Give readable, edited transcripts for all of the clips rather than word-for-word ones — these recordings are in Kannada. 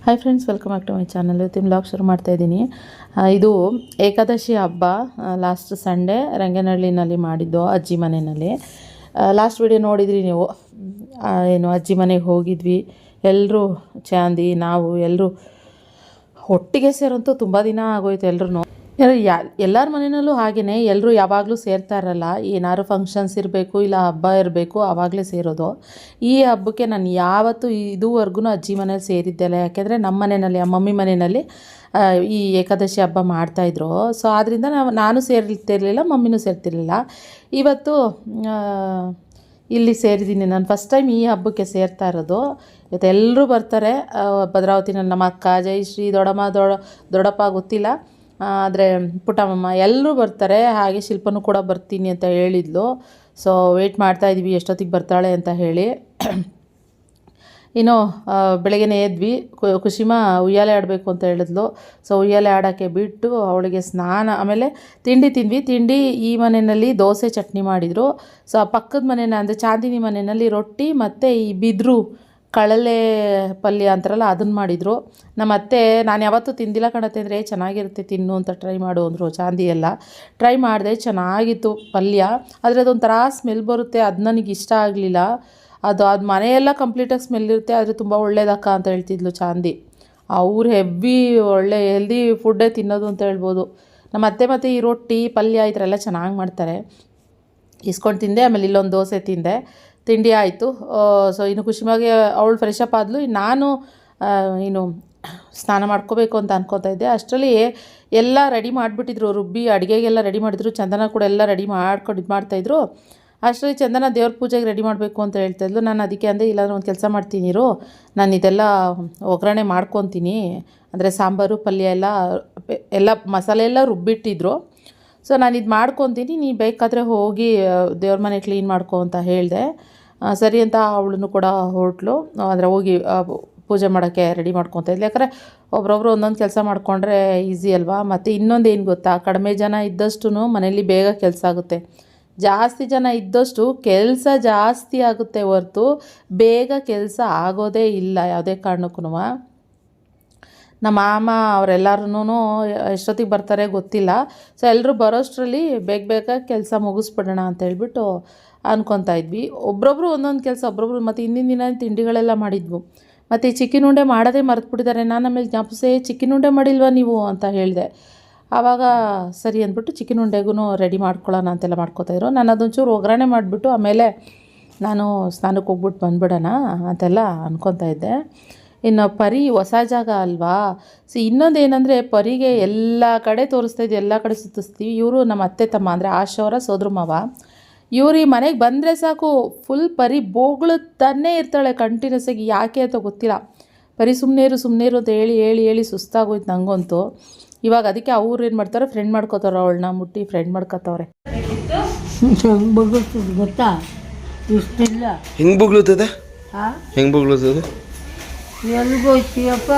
Hi friends, welcome back to my channel. ಇವತ್ತಿನ ಬ್ಲಾಗ್ ಶುರು ಮಾಡ್ತಾಯಿದ್ದೀನಿ. ಇದು ಏಕಾದಶಿ ಹಬ್ಬ ಲಾಸ್ಟ್ ಸಂಡೇ ರಂಗನಹಳ್ಳಿನಲ್ಲಿ ಮಾಡಿದ್ದು ಅಜ್ಜಿ ಮನೆಯಲ್ಲಿ. ಲಾಸ್ಟ್ ವಿಡಿಯೋ ನೋಡಿದ್ರಿ ನೀವು. ಏನು ಅಜ್ಜಿ ಮನೆಗೆ ಹೋಗಿದ್ವಿ ಎಲ್ಲರೂ, ಚಾಂದಿ ನಾವು ಎಲ್ಲರೂ ಒಟ್ಟಿಗೆ ಸೇರಂತೂ ತುಂಬ ದಿನ ಆಗೋಯ್ತು. ಎಲ್ಲರೂ ಎಲ್ಲರ ಮನೆಯಲ್ಲೂ ಹಾಗೆಯೇ ಎಲ್ಲರೂ ಯಾವಾಗಲೂ ಸೇರ್ತಾ ಇರಲ್ಲ. ಏನಾದ್ರು ಫಂಕ್ಷನ್ಸ್ ಇರಬೇಕು ಇಲ್ಲ ಹಬ್ಬ ಇರಬೇಕು ಆವಾಗಲೇ ಸೇರೋದು. ಈ ಹಬ್ಬಕ್ಕೆ ನಾನು ಯಾವತ್ತೂ ಇದುವರೆಗೂ ಅಜ್ಜಿ ಮನೇಲಿ ಸೇರಿದ್ದೆಲ್ಲ. ಯಾಕೆಂದರೆ ನಮ್ಮ ಮನೆಯಲ್ಲಿ ಮಮ್ಮಿ ಮನೆಯಲ್ಲಿ ಈ ಏಕಾದಶಿ ಹಬ್ಬ ಮಾಡ್ತಾಯಿದ್ರು. ಸೊ ಆದ್ದರಿಂದ ನಾನು ಸೇರ್ತಿರ್ಲಿಲ್ಲ, ಮಮ್ಮಿನೂ ಸೇರ್ತಿರ್ಲಿಲ್ಲ. ಇವತ್ತು ಇಲ್ಲಿ ಸೇರಿದ್ದೀನಿ. ನಾನು ಫಸ್ಟ್ ಟೈಮ್ ಈ ಹಬ್ಬಕ್ಕೆ ಸೇರ್ತಾ ಇರೋದು. ಇವತ್ತು ಎಲ್ಲರೂ ಬರ್ತಾರೆ. ಭದ್ರಾವತಿನಲ್ಲಿ ನಮ್ಮ ಅಕ್ಕ, ಜಯಶ್ರೀ, ದೊಡ್ಡಪ್ಪ ಗೊತ್ತಿಲ್ಲ, ಆದರೆ ಪುಟ್ಟಮ್ಮ ಎಲ್ಲರೂ ಬರ್ತಾರೆ. ಹಾಗೆ ಶಿಲ್ಪನೂ ಕೂಡ ಬರ್ತೀನಿ ಅಂತ ಹೇಳಿದ್ಲು. ಸೊ ವೆಯ್ಟ್ ಮಾಡ್ತಾಯಿದ್ವಿ ಎಷ್ಟೊತ್ತಿಗೆ ಬರ್ತಾಳೆ ಅಂತ ಹೇಳಿ. ಇನ್ನು ಬೆಳಗ್ಗೆನೇ ಎದ್ವಿ. ಕುಶಿಮಾ ಉಯ್ಯಾಲೆ ಆಡಬೇಕು ಅಂತ ಹೇಳಿದ್ಲು. ಸೊ ಉಯ್ಯಾಲೆ ಆಡೋಕ್ಕೆ ಬಿಟ್ಟು ಅವಳಿಗೆ ಸ್ನಾನ, ಆಮೇಲೆ ತಿಂಡಿ ತಿಂದ್ವಿ. ತಿಂಡಿ ಈ ಮನೆಯಲ್ಲಿ ದೋಸೆ ಚಟ್ನಿ ಮಾಡಿದರು. ಸೊ ಪಕ್ಕದ ಮನೆಯ ಅಂದರೆ ಚಾಂದಿನಿ ಮನೆಯಲ್ಲಿ ರೊಟ್ಟಿ ಮತ್ತು ಈ ಬಿದ್ರು ಕಳಲೆ ಪಲ್ಯ ಅಂತಾರಲ್ಲ ಅದನ್ನು ಮಾಡಿದರು. ನಮ್ಮ ಅತ್ತೆ, ನಾನು ಯಾವತ್ತೂ ತಿಂದಿಲ್ಲ ಕಣತ್ತೆ ಅಂದರೆ ಚೆನ್ನಾಗಿರುತ್ತೆ ತಿನ್ನು ಅಂತ ಟ್ರೈ ಮಾಡು ಅಂದರು. ಚಾಂದಿ ಎಲ್ಲ ಟ್ರೈ ಮಾಡಿದೆ, ಚೆನ್ನಾಗಿತ್ತು ಪಲ್ಯ. ಆದರೆ ಅದೊಂಥರ ಸ್ಮೆಲ್ ಬರುತ್ತೆ, ಅದು ನನಗೆ ಇಷ್ಟ ಆಗಲಿಲ್ಲ. ಅದು ಮನೆಯೆಲ್ಲ ಕಂಪ್ಲೀಟಾಗಿ ಸ್ಮೆಲ್ ಇರುತ್ತೆ, ಆದರೆ ತುಂಬ ಒಳ್ಳೇದಕ್ಕ ಅಂತ ಹೇಳ್ತಿದ್ಲು ಚಾಂದಿ. ಅವ್ರು ಹೆವಿ ಒಳ್ಳೆ ಹೆಲ್ದಿ ಫುಡ್ಡೇ ತಿನ್ನೋದು ಅಂತ ಹೇಳ್ಬೋದು. ನಮ್ಮ ಅತ್ತೆ ಮತ್ತು ಈ ರೊಟ್ಟಿ ಪಲ್ಯ ಈ ಥರ ಎಲ್ಲ ಚೆನ್ನಾಗಿ ಮಾಡ್ತಾರೆ. ಇಸ್ಕೊಂಡು ತಿಂದೆ. ಆಮೇಲೆ ಇಲ್ಲೊಂದು ದೋಸೆ ತಿಂದೆ. ತಿಂಡಿ ಆಯಿತು. ಸೊ ಇನ್ನು ಖುಷಿಮಾಗೆ ಅವಳು ಫ್ರೆಶ್ ಅಪ್ ಆದಳು. ನಾನು ಇನ್ನು ಸ್ನಾನ ಮಾಡ್ಕೋಬೇಕು ಅಂತ ಅನ್ಕೋತಾ ಇದ್ದೆ. ಅಷ್ಟರಲ್ಲಿ ಎಲ್ಲ ರೆಡಿ ಮಾಡಿಬಿಟ್ಟಿದ್ರು, ರುಬ್ಬಿ ಅಡುಗೆಗೆಲ್ಲ ರೆಡಿ ಮಾಡಿದ್ರು. ಚಂದನ ಕೂಡ ಎಲ್ಲ ರೆಡಿ ಮಾಡ್ಕೊಂಡು ಇದು ಮಾಡ್ತಾಯಿದ್ರು. ಅಷ್ಟರಲ್ಲಿ ಚಂದನ ದೇವ್ರ ಪೂಜೆಗೆ ರೆಡಿ ಮಾಡಬೇಕು ಅಂತ ಹೇಳ್ತಾಯಿದ್ಲು. ನಾನು ಅದಕ್ಕೆ ಅಂದೆ, ಇಲ್ಲಾಂದ್ರೆ ಒಂದು ಕೆಲಸ ಮಾಡ್ತೀನಿ ಇರು, ನಾನು ಇದೆಲ್ಲ ಒಗ್ಗರಣೆ ಮಾಡ್ಕೊತೀನಿ. ಅಂದರೆ ಸಾಂಬಾರು ಪಲ್ಯ ಎಲ್ಲ ಮಸಾಲೆ ಎಲ್ಲ ರುಬ್ಬಿಟ್ಟಿದ್ರು. ಸೊ ನಾನು ಇದು ಮಾಡ್ಕೊತೀನಿ, ನೀ ಬೇಕಾದರೆ ಹೋಗಿ ದೇವ್ರ ಮನೆ ಕ್ಲೀನ್ ಮಾಡ್ಕೊ ಅಂತ ಹೇಳಿದೆ. ಸರಿ ಅಂತ ಅವಳನ್ನು ಕೂಡ ಹೊರಟ್ಲು. ಅಂದರೆ ಹೋಗಿ ಪೂಜೆ ಮಾಡೋಕ್ಕೆ ರೆಡಿ ಮಾಡ್ಕೊತಾ ಇದ್ಲು. ಯಾಕಂದರೆ ಒಬ್ರೊಬ್ರು ಒಂದೊಂದು ಕೆಲಸ ಮಾಡಿಕೊಂಡ್ರೆ ಈಸಿ ಅಲ್ವಾ. ಮತ್ತು ಇನ್ನೊಂದು ಏನು ಗೊತ್ತಾ, ಕಡಿಮೆ ಜನ ಇದ್ದಷ್ಟು ಮನೇಲಿ ಬೇಗ ಕೆಲಸ ಆಗುತ್ತೆ. ಜಾಸ್ತಿ ಜನ ಇದ್ದಷ್ಟು ಕೆಲಸ ಜಾಸ್ತಿ ಆಗುತ್ತೆ ಹೊರತು ಬೇಗ ಕೆಲಸ ಆಗೋದೇ ಇಲ್ಲ ಯಾವುದೇ ಕಾರಣಕ್ಕೂ. ನಮ್ಮ ಮಾಮ ಅವರೆಲ್ಲರೂ ಎಷ್ಟೊತ್ತಿಗೆ ಬರ್ತಾರೆ ಗೊತ್ತಿಲ್ಲ. ಸೊ ಎಲ್ಲರೂ ಬರೋಷ್ಟರಲ್ಲಿ ಬೇಗ ಕೆಲಸ ಮುಗಿಸ್ಬಿಡೋಣ ಅಂತ ಹೇಳ್ಬಿಟ್ಟು ಅನ್ಕೊತಾ ಇದ್ವಿ. ಒಬ್ರೊಬ್ರು ಒಂದೊಂದು ಕೆಲಸ, ಒಬ್ರೊಬ್ರು ಮತ್ತು ಹಿಂದಿನ ದಿನ ತಿಂಡಿಗಳೆಲ್ಲ ಮಾಡಿದ್ವು. ಮತ್ತು ಈ ಚಿಕನ್ ಉಂಡೆ ಮಾಡೋದೇ ಮರೆತುಬಿಟ್ಟಿದ್ದಾರೆ. ನಾನು ಆಮೇಲೆ ಜ್ಞಾಪಿಸೇ, ಚಿಕನ್ ಉಂಡೆ ಮಾಡಿಲ್ವಾ ನೀವು ಅಂತ ಹೇಳಿದೆ. ಆವಾಗ ಸರಿ ಅಂದ್ಬಿಟ್ಟು ಚಿಕನ್ ಉಂಡೆಗೂ ರೆಡಿ ಮಾಡ್ಕೊಳ್ಳೋಣ ಅಂತೆಲ್ಲ ಮಾಡ್ಕೊತಾಯಿದ್ರು. ನಾನು ಅದೊಂಚೂರು ಒಗ್ಗರಣೆ ಮಾಡಿಬಿಟ್ಟು ಆಮೇಲೆ ನಾನು ಸ್ನಾನಕ್ಕೆ ಹೋಗ್ಬಿಟ್ಟು ಬಂದುಬಿಡೋಣ ಅಂತೆಲ್ಲ ಅನ್ಕೊತಾ ಇದ್ದೆ. ಇನ್ನು ಪರಿ ಹೊಸ ಜಾಗ ಅಲ್ವಾ. ಸೊ ಇನ್ನೊಂದು ಏನಂದರೆ, ಪರಿಗೆ ಎಲ್ಲ ಕಡೆ ತೋರಿಸ್ತಾಯಿದ್ವಿ, ಎಲ್ಲ ಕಡೆ ಸುತ್ತಿಸ್ತೀವಿ. ಇವರು ನಮ್ಮ ಅತ್ತೆ ತಮ್ಮ ಅಂದರೆ ಆಶವರ ಸೋದ್ರ ಮಾವ. ಇವ್ರು ಈ ಮನೆಗೆ ಬಂದರೆ ಸಾಕು ಫುಲ್ ಪರಿ ಬೋಗ್ಳುತ್ತಾನೇ ಇರ್ತಾಳೆ ಕಂಟಿನ್ಯೂಸ್ ಆಗಿ. ಯಾಕೆ ಅಂತ ಗೊತ್ತಿಲ್ಲ. ಪರಿ ಸುಮ್ಮನೆ ಇರು ಅಂತ ಹೇಳಿ ಸುಸ್ತಾಗೋಯ್ತು ನನಗಂತೂ. ಇವಾಗ ಅದಕ್ಕೆ ಅವ್ರು ಏನು ಮಾಡ್ತಾರೆ, ಫ್ರೆಂಡ್ ಮಾಡ್ಕೋತಾರೆ, ಅವಳನ್ನ ಮುಟ್ಟಿ ಫ್ರೆಂಡ್ ಮಾಡ್ಕೋತವ್ರೆ. ಗೊತ್ತಾ ಇಷ್ಟಿಲ್ಲ ಹೆಂಗೆ ಬುಗ್ಳುತ್ತದೆ, ಹೆಂಗೆ ಬುಗ್ಳುತ್ತದೆ, ಎಲ್ಲಿಗೋಯ್ತೀಯಪ್ಪ?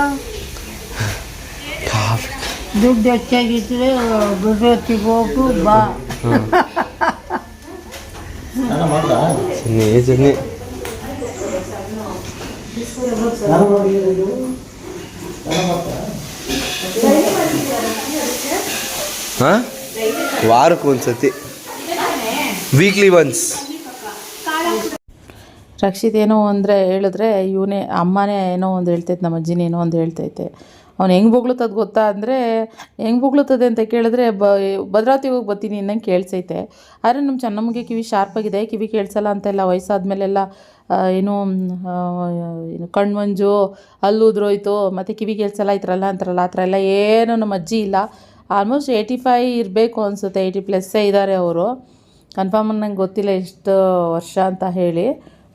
ದುಡ್ಡು ಹೆಚ್ಚಾಗಿದ್ರೆ ಗುಜರಾತಿಗೆ ಹೋಗು ಬಾ. ಸನ್ನಿ ಹಾಂ, ವಾರಕ್ಕೆ ಒಂದ್ಸತಿ, ವೀಕ್ಲಿ ಒನ್ಸ್. ರಕ್ಷಿತ್ ಏನೋ ಅಂದರೆ ಹೇಳಿದ್ರೆ ಇವನೇ ಅಮ್ಮನೇ ಏನೋ ಒಂದು ಹೇಳ್ತೈತೆ, ನಮ್ಮ ಅಜ್ಜಿನೇ ಏನೋ ಒಂದು ಹೇಳ್ತೈತೆ. ಅವ್ನು ಹೆಂಗೆ ಬೊಗ್ಳುತ್ತದೆ ಗೊತ್ತಾ ಅಂದರೆ, ಹೆಂಗೆ ಬೊಗ್ಳುತ್ತದೆ ಅಂತ ಕೇಳಿದ್ರೆ ಭದ್ರಾವತಿಗೆ ಹೋಗಿ ಬರ್ತೀನಿ ಇನ್ನಂಗೆ ಕೇಳಿಸೈತೆ. ಆದರೆ ನಮ್ಮ ಚೆನ್ನಮ್ಮಗೆ ಕಿವಿ ಶಾರ್ಪಾಗಿದೆ, ಕಿವಿ ಕೇಳಿಸಲ್ಲ ಅಂತೆಲ್ಲ. ವಯಸ್ಸಾದ್ಮೇಲೆಲ್ಲ ಏನು ಕಣ್ಣು ಮಂಜು, ಹಲ್ಲು ಉದ್ರೋಯ್ತು, ಮತ್ತು ಕಿವಿ ಕೇಳಿಸಲ್ಲ ಈ ಥರ ಎಲ್ಲ ಅಂತಾರಲ್ಲ, ಆ ಥರ ಎಲ್ಲ ಏನೂ ನಮ್ಮ ಅಜ್ಜಿ ಇಲ್ಲ. ಆಲ್ಮೋಸ್ಟ್ 85 ಇರಬೇಕು ಅನಿಸುತ್ತೆ, 80+ ಇದ್ದಾರೆ ಅವರು. ಕನ್ಫರ್ಮ್ ನಂಗೆ ಗೊತ್ತಿಲ್ಲ ಎಷ್ಟು ವರ್ಷ ಅಂತ ಹೇಳಿ.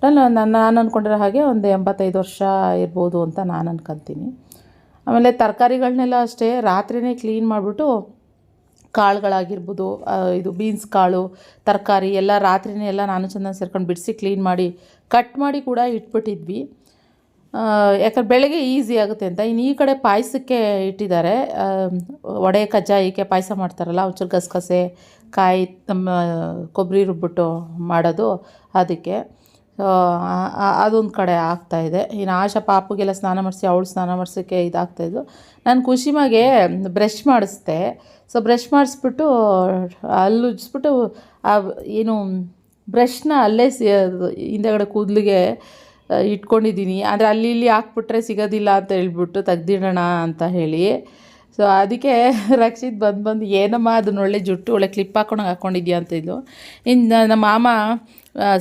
ನಾನು ಅಂದ್ಕೊಂಡಿರೋ ಹಾಗೆ ಒಂದು 85 ವರ್ಷ ಇರ್ಬೋದು ಅಂತ ನಾನು ಅನ್ಕೊತೀನಿ. ಆಮೇಲೆ ತರಕಾರಿಗಳನ್ನೆಲ್ಲ ಅಷ್ಟೇ ರಾತ್ರಿಯೇ ಕ್ಲೀನ್ ಮಾಡಿಬಿಟ್ಟು, ಕಾಳುಗಳಾಗಿರ್ಬೋದು, ಇದು ಬೀನ್ಸ್ ಕಾಳು, ತರಕಾರಿ ಎಲ್ಲ ರಾತ್ರಿಯೇ ಎಲ್ಲ ನಾನು ಚೆನ್ನಾಗಿ ಸೇರ್ಕೊಂಡು ಬಿಡಿಸಿ ಕ್ಲೀನ್ ಮಾಡಿ ಕಟ್ ಮಾಡಿ ಕೂಡ ಇಟ್ಬಿಟ್ಟಿದ್ವಿ. ಯಾಕಂದ್ರೆ ಬೆಳಗ್ಗೆ ಈಸಿ ಆಗುತ್ತೆ ಅಂತ. ಇನ್ನು ಈ ಕಡೆ ಪಾಯಸಕ್ಕೆ ಇಟ್ಟಿದ್ದಾರೆ. ವಡೆ ಕಜ್ಜಾಯಕ್ಕೆ ಪಾಯಸ ಮಾಡ್ತಾರಲ್ಲ, ಒಂಚೂರು ಗಸಗಸೆ ಕಾಯಿ ಕೊಬ್ಬರಿ ರುಬ್ಬಿಟ್ಟು ಮಾಡೋದು ಅದಕ್ಕೆ. ಸೊ ಅದೊಂದು ಕಡೆ ಆಗ್ತಾಯಿದೆ. ಇನ್ನು ಆಶಾ ಪಾಪುಗೆಲ್ಲ ಸ್ನಾನ ಮಾಡಿಸಿ ಅವಳು ಸ್ನಾನ ಮಾಡಿಸೋಕ್ಕೆ ಇದಾಗ್ತಾಯಿದ್ದು. ನಾನು ಖುಷಿಮಾಗೆ ಬ್ರಷ್ ಮಾಡಿಸ್ದೆ. ಸೊ ಬ್ರಷ್ ಮಾಡಿಸ್ಬಿಟ್ಟು ಅಲ್ಲಿ ಉಜ್ಜಿಸ್ಬಿಟ್ಟು ಏನು ಬ್ರಷ್ನ ಅಲ್ಲೇ ಹಿಂದೆಗಡೆ ಕೂದಲಿಗೆ ಇಟ್ಕೊಂಡಿದ್ದೀನಿ. ಅಂದರೆ ಅಲ್ಲಿ ಇಲ್ಲಿ ಹಾಕ್ಬಿಟ್ರೆ ಸಿಗೋದಿಲ್ಲ ಅಂತ ಹೇಳ್ಬಿಟ್ಟು ತೆಗ್ದಿಡೋಣ ಅಂತ ಹೇಳಿ. ಸೊ ಅದಕ್ಕೆ ರಕ್ಷಿತ್ ಬಂದು ಏನಮ್ಮ ಅದನ್ನ ಒಳ್ಳೆ ಜುಟ್ಟು ಒಳ್ಳೆ ಕ್ಲಿಪ್ ಹಾಕ್ಕೊಂಡಿದ್ಯಾ ಅಂತ ಇದ್ಲು. ಇನ್ನು ನಮ್ಮ ಮಾಮ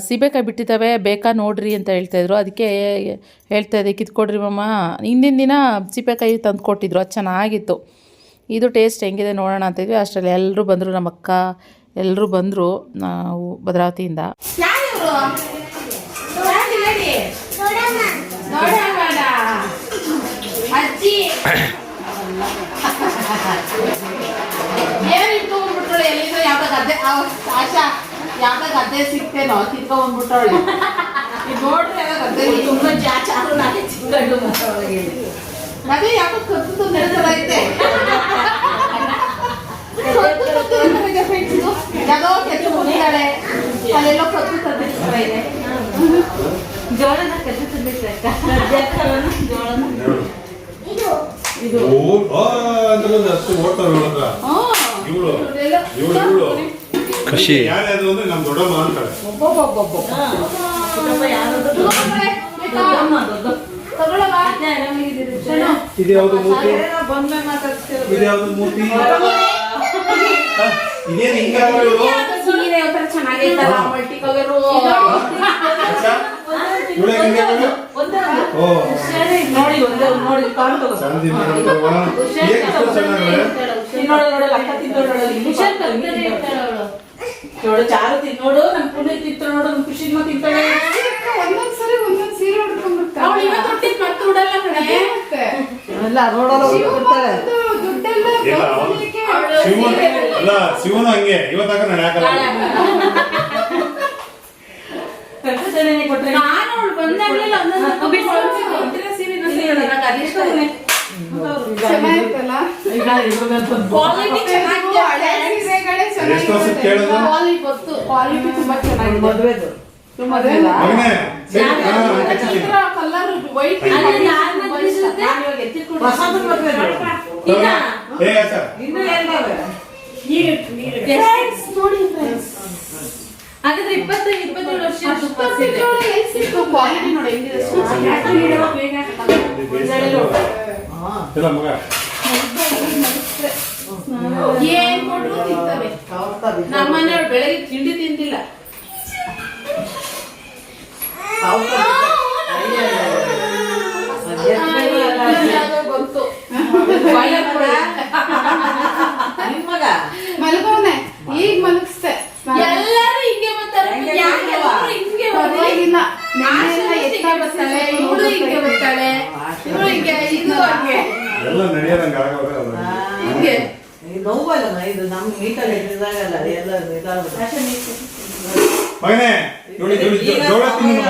ಸೀಬೆಕಾಯಿ ಬಿಟ್ಟಿದ್ದಾವೆ ಬೇಕಾ ನೋಡ್ರಿ ಅಂತ ಹೇಳ್ತಾಯಿದ್ರು. ಅದಕ್ಕೆ ಹೇಳ್ತಾಯಿದ್ದೆ ಕಿತ್ಕೊಡ್ರಿ ಮಮ್ಮ. ಹಿಂದಿನ ದಿನ ಸೀಬೆಕಾಯಿ ತಂದು ಕೊಟ್ಟಿದ್ರು, ಅದು ಚೆನ್ನಾಗಿತ್ತು. ಇದು ಟೇಸ್ಟ್ ಹೆಂಗಿದೆ ನೋಡೋಣ ಅಂತಿದ್ವಿ. ಅಷ್ಟರಲ್ಲಿ ಎಲ್ಲರೂ ಬಂದರು, ನಮ್ಮ ಅಕ್ಕ ಎಲ್ಲರೂ ಬಂದರು ನಾವು ಭದ್ರಾವತಿಯಿಂದ. ಏನಿತ್ತು ಬಂದ್ಬಿಟ್ಟಳೆ ಎಲ್ಲಿಂದ ಯಾವ್ದ ಗದ್ದೆ ಆಶಾ ಯಾವ್ದ ಗದ್ದೆ ಸಿಗ್ತೇನೋ ತಿನ್ಕೊ ಬಂದ್ಬಿಟ್ಟವಳೆ. ಈಗ ನೋಡ್ರಿ ಎಲ್ಲ ಗದ್ದೆ ತುಂಬಾ ಚಾರು ನಾನೇ ಚಿಕ್ಕಡು ಅದೇ ಯಾಕೋ ಕತ್ತು ನೆರೆದೈತೆ ಯಾವುದೋ ಕೆತ್ತು ಹೋಗ್ತಾಳೆ ಅಲ್ಲೆಲ್ಲೋ ಕತ್ತು ತಂದಿರ್ತಾರೆ. ಜೋಳನ ಕತ್ತು ತಂದಿರ್ತಾರೆ ಖುಷಿ ಚೆನ್ನಾಗೈತಲ್ಲ ಮಲ್ಟಿ ಕಲರು ನೋಡಿ ನೋಡಿ ನೋಡು ಚಾರು ತಿನ್ನೋಡು ನಮ್ ಪುಣ್ಯ ತಿಂತ ನೋಡು ನಮ್ ಖುಷಿ ತಿಂತಾಳೆ. ಒಂದೊಂದ್ಸರಿ ಒಂದೊಂದ್ ಸೀರೆ ಉಡ್ಕೊಂಡ್ಬಿಡ್ತಾಳೆ. ಮತ್ತೆ ಉಡಲ್ಲ ಕಣೆ ಎಲ್ಲ ರೋಡಲ್ಲ ಹೋಗ್ಬಿಡ್ತಾಳೆ. ಶಿವನು ಹಂಗೆ ಇವತ್ತಾಗ ನಾನು ಯಾಕಲ್ಲ ನಾನು ಅವಳು ಬಂದಾಗಲಿಲ್ಲ ಹಾಗಾದ್ರೆ 27 ವರ್ಷ ಕ್ವಾಲಿಟಿ ನೋಡಿ ಏನ್ ಕೊಟ್ರು ತಿಂತವೆ. ನಮ್ಮನೆಯವ್ರು ಬೆಳಗ್ಗೆ ತಿಂಡಿ ತಿಂದಿಲ್ಲ. ಬಂತು ಮಲಗೋನೆ ಈಗ ಮಲಗಿಸ್ತೆ. ಎಲ್ಲರೂ ಹಿಂಗೆ ಬರ್ತಾರೆ, ಹಿಂಗೆ ಪರವಾಗಿಲ್ಲ. ಬರ್ತಾಳೆ ಇವಳು ಹಿಂಗೆ ಬರ್ತಾಳೆ, ಇವಳು ಹಿಂಗೆ ಇದು ಹಂಗೆ ಎಲ್ಲ ನಡೆಯೋದಂಗ ಹಿಂಗೆ ಇದು ನಮ್ ಮೀಟಲ್ಲಿ ಇದ್ದಾಗಲ್ಲ ಎಲ್ಲ ಮಗನೇ ಜೋಳ ತಿನ್ನು ಮಗ,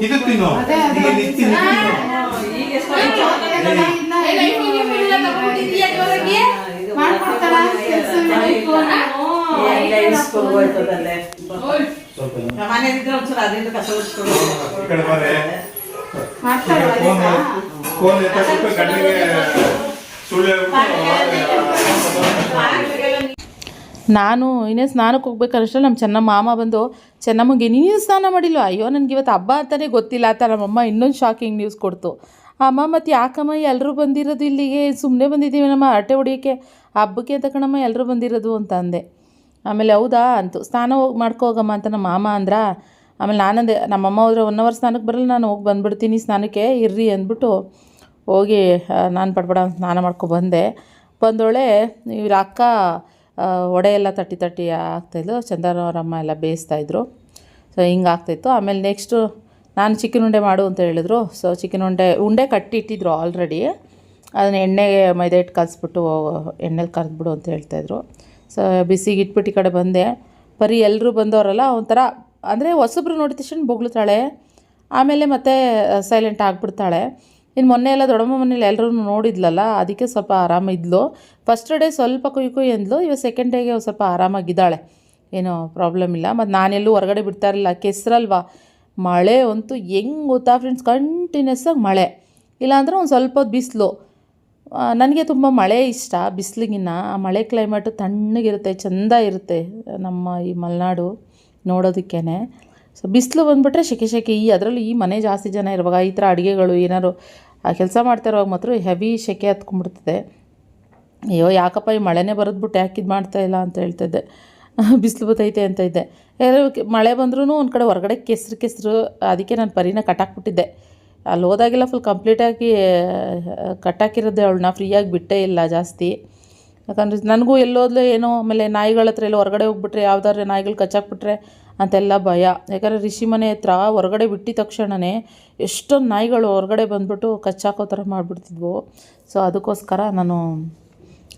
ಇದು ತಿನ್ನು ಮನೆಯಲ್ಲಿದ್ರೆ ಒಂದ್ಸಲ ಅದರಿಂದ ಕಸ ಈ ಕಡೆ ಬಾರೆ ಫೋನ್ ಎತ್ತಾಕ್ಬಿಟ್ಟು ಗಂಟೆಗೆ ಸುಳ್ಳು ನಾನು ಇನ್ನೇ ಸ್ನಾನಕ್ಕೆ ಹೋಗ್ಬೇಕಾದ್ರೆ ನಮ್ಮ ಚೆನ್ನಮ್ಮ ಮಾಮ ಬಂದು, ಚೆನ್ನಮ್ಮಗೆ ನೀನು ಸ್ನಾನ ಮಾಡಿಲ್ವ? ಅಯ್ಯೋ ನನಗೆ ಇವತ್ತು ಹಬ್ಬ ಅಂತಲೇ ಗೊತ್ತಿಲ್ಲ ಅಂತ ನಮ್ಮಮ್ಮ ಇನ್ನೊಂದು ಶಾಕಿಂಗ್ ನ್ಯೂಸ್ ಕೊಡ್ತು. ಅಮ್ಮ ಮತ್ತು ಯಾಕಮ್ಮ ಎಲ್ಲರೂ ಬಂದಿರೋದು ಇಲ್ಲಿಗೆ? ಸುಮ್ಮನೆ ಬಂದಿದ್ದೀವಿ ನಮ್ಮ ಹರಟೆ ಹೊಡಿಯೋಕ್ಕೆ, ಹಬ್ಬಕ್ಕೆ ಅಂತ ಕಣಮ್ಮ ಎಲ್ಲರೂ ಬಂದಿರೋದು ಅಂತ ಅಂದೆ. ಆಮೇಲೆ ಹೌದಾ ಅಂತು. ಸ್ನಾನ ಹೋಗಿ ಮಾಡ್ಕೋಗಮ್ಮ ಅಂತ ನಮ್ಮ ಮಾಮ ಅಂದ್ರ. ಆಮೇಲೆ ನಾನಂದೆ ನಮ್ಮಮ್ಮ ಹೋದ್ರೆ 1 ಅವರ್ ಸ್ನಾನಕ್ಕೆ ಬರಲ್ಲ, ನಾನು ಹೋಗಿ ಬಂದುಬಿಡ್ತೀನಿ ಸ್ನಾನಕ್ಕೆ ಇರ್ರಿ ಅಂದ್ಬಿಟ್ಟು ಹೋಗಿ ನಾನು ಪಡ್ಬಡ ಸ್ನಾನ ಬಂದೆ. ಬಂದೊಳೆ ಇವ್ರ ಅಕ್ಕ ವಡೆ ಎಲ್ಲ ತಟ್ಟಿ ಆಗ್ತಾಯಿದ್ಲು, ಚಂದನವರಮ್ಮ ಎಲ್ಲ ಬೇಯಿಸ್ತಾಯಿದ್ರು. ಸೊ ಹಿಂಗೆ ಆಗ್ತಾಯಿತ್ತು. ಆಮೇಲೆ ನೆಕ್ಸ್ಟು ನಾನು ಚಿಕನ್ ಉಂಡೆ ಮಾಡು ಅಂತ ಹೇಳಿದ್ರು. ಸೊ ಚಿಕನ್ ಉಂಡೆ ಕಟ್ಟಿ ಇಟ್ಟಿದ್ರು ಆಲ್ರೆಡಿ. ಅದನ್ನ ಎಣ್ಣೆಗೆ ಮೈದಾ ಹಿಟ್ಟು ಕಲಿಸ್ಬಿಟ್ಟು ಎಣ್ಣೆಲಿ ಕರೆದ್ಬಿಡು ಅಂತ ಹೇಳ್ತಾಯಿದ್ರು. ಸೊ ಬಿಸಿಗೆ ಇಟ್ಬಿಟ್ಟು ಈ ಕಡೆ ಬಂದೆ. ಬರೀ ಎಲ್ಲರೂ ಬಂದವರಲ್ಲ ಒಂಥರ ಅಂದರೆ ಹೊಸಬ್ರು ನೋಡಿದ ತಕ್ಷಣ ಬೊಗ್ಳುತ್ತಾಳೆ, ಆಮೇಲೆ ಮತ್ತೆ ಸೈಲೆಂಟ್ ಆಗಿಬಿಡ್ತಾಳೆ. ಇನ್ನು ಮೊನ್ನೆ ಎಲ್ಲ ದೊಡ್ಡಮ್ಮ ಮನೇಲಿ ಎಲ್ಲರೂ ನೋಡಿದ್ಲಲ್ಲ, ಅದಕ್ಕೆ ಸ್ವಲ್ಪ ಆರಾಮಿದ್ಲು. ಫಸ್ಟ್ ಡೇ ಸ್ವಲ್ಪ ಕುಯ್ ಅಂದ್ಲು, ಇವಾಗ ಸೆಕೆಂಡ್ ಡೇಗೆ ಸ್ವಲ್ಪ ಆರಾಮಾಗಿದ್ದಾಳೆ. ಏನೋ ಪ್ರಾಬ್ಲಮ್ ಇಲ್ಲ. ಮತ್ತು ನಾನೆಲ್ಲೂ ಹೊರಗಡೆ ಬಿಡ್ತಾ ಇರಲಿಲ್ಲ, ಕೆಸರಲ್ವಾ. ಮಳೆ ಅಂತೂ ಹೆಂಗೆ ಗೊತ್ತಾ ಫ್ರೆಂಡ್ಸ್, ಕಂಟಿನ್ಯೂಸ್ಸಾಗಿ ಮಳೆ, ಇಲ್ಲಾಂದ್ರೆ ಒಂದು ಸ್ವಲ್ಪ ಹೊತ್ತು ಬಿಸಿಲು. ನನಗೆ ತುಂಬ ಮಳೆ ಇಷ್ಟ ಬಿಸಿಲಿಗಿನ್ನ. ಆ ಮಳೆ ಕ್ಲೈಮೇಟು ತಣ್ಣಗಿರುತ್ತೆ, ಚೆಂದ ಇರುತ್ತೆ ನಮ್ಮ ಈ ಮಲೆನಾಡು ನೋಡೋದಕ್ಕೇ. ಸೊ ಬಿಸಿಲು ಬಂದುಬಿಟ್ರೆ ಸೆಕೆ ಅದರಲ್ಲೂ ಈ ಮನೆ ಜಾಸ್ತಿ ಜನ ಇರುವಾಗ ಈ ಥರ ಅಡುಗೆಗಳು ಏನಾದ್ರು ಕೆಲಸ ಮಾಡ್ತಾ ಇರುವಾಗ ಮಾತ್ರ ಹೆವಿ ಸೆಕೆ ಹತ್ಕೊಂಡ್ಬಿಡ್ತದೆ. ಅಯ್ಯೋ ಯಾಕಪ್ಪ ಈ ಮಳೆನೇ ಬರೋದ್ಬಿಟ್ಟು ಯಾಕೆ ಇದು ಮಾಡ್ತಾಯಿಲ್ಲ ಅಂತ ಹೇಳ್ತಿದ್ದೆ, ಬಿಸಿಲು ಬತ್ತೈತೆ ಅಂತ ಇದ್ದೆ. ಮಳೆ ಬಂದ್ರೂ ಒಂದು ಕಡೆ ಹೊರಗಡೆ ಕೆಸರು, ಅದಕ್ಕೆ ನಾನು ಪರಿನ ಕಟ್ಟಾಕ್ಬಿಟ್ಟಿದ್ದೆ. ಅಲ್ಲಿ ಹೋದಾಗೆಲ್ಲ ಫುಲ್ ಕಂಪ್ಲೀಟಾಗಿ ಕಟ್ಟಾಕಿರೋದೆ ಅವಳನ್ನ, ಫ್ರೀಯಾಗಿ ಬಿಟ್ಟೇ ಇಲ್ಲ ಜಾಸ್ತಿ. ಯಾಕಂದರೆ ನನಗೂ ಎಲ್ಲೋದ್ಲು ಏನೋ, ಆಮೇಲೆ ನಾಯಿಗಳ ಹತ್ರ ಎಲ್ಲ ಹೊರಗಡೆ ಹೋಗ್ಬಿಟ್ರೆ ಯಾವ್ದಾದ್ರು ನಾಯಿಗಳು ಕಚ್ಚಾಕ್ಬಿಟ್ರೆ ಅಂತೆಲ್ಲ ಭಯ. ಯಾಕಂದರೆ ರಿಷಿ ಮನೆ ಹತ್ರ ಹೊರಗಡೆ ಬಿಟ್ಟಿದ ತಕ್ಷಣವೇ ಎಷ್ಟೊಂದು ನಾಯಿಗಳು ಹೊರಗಡೆ ಬಂದುಬಿಟ್ಟು ಕಚ್ಚಾಕೋ ಥರ ಮಾಡಿಬಿಡ್ತಿದ್ವು. ಸೊ ಅದಕ್ಕೋಸ್ಕರ ನಾನು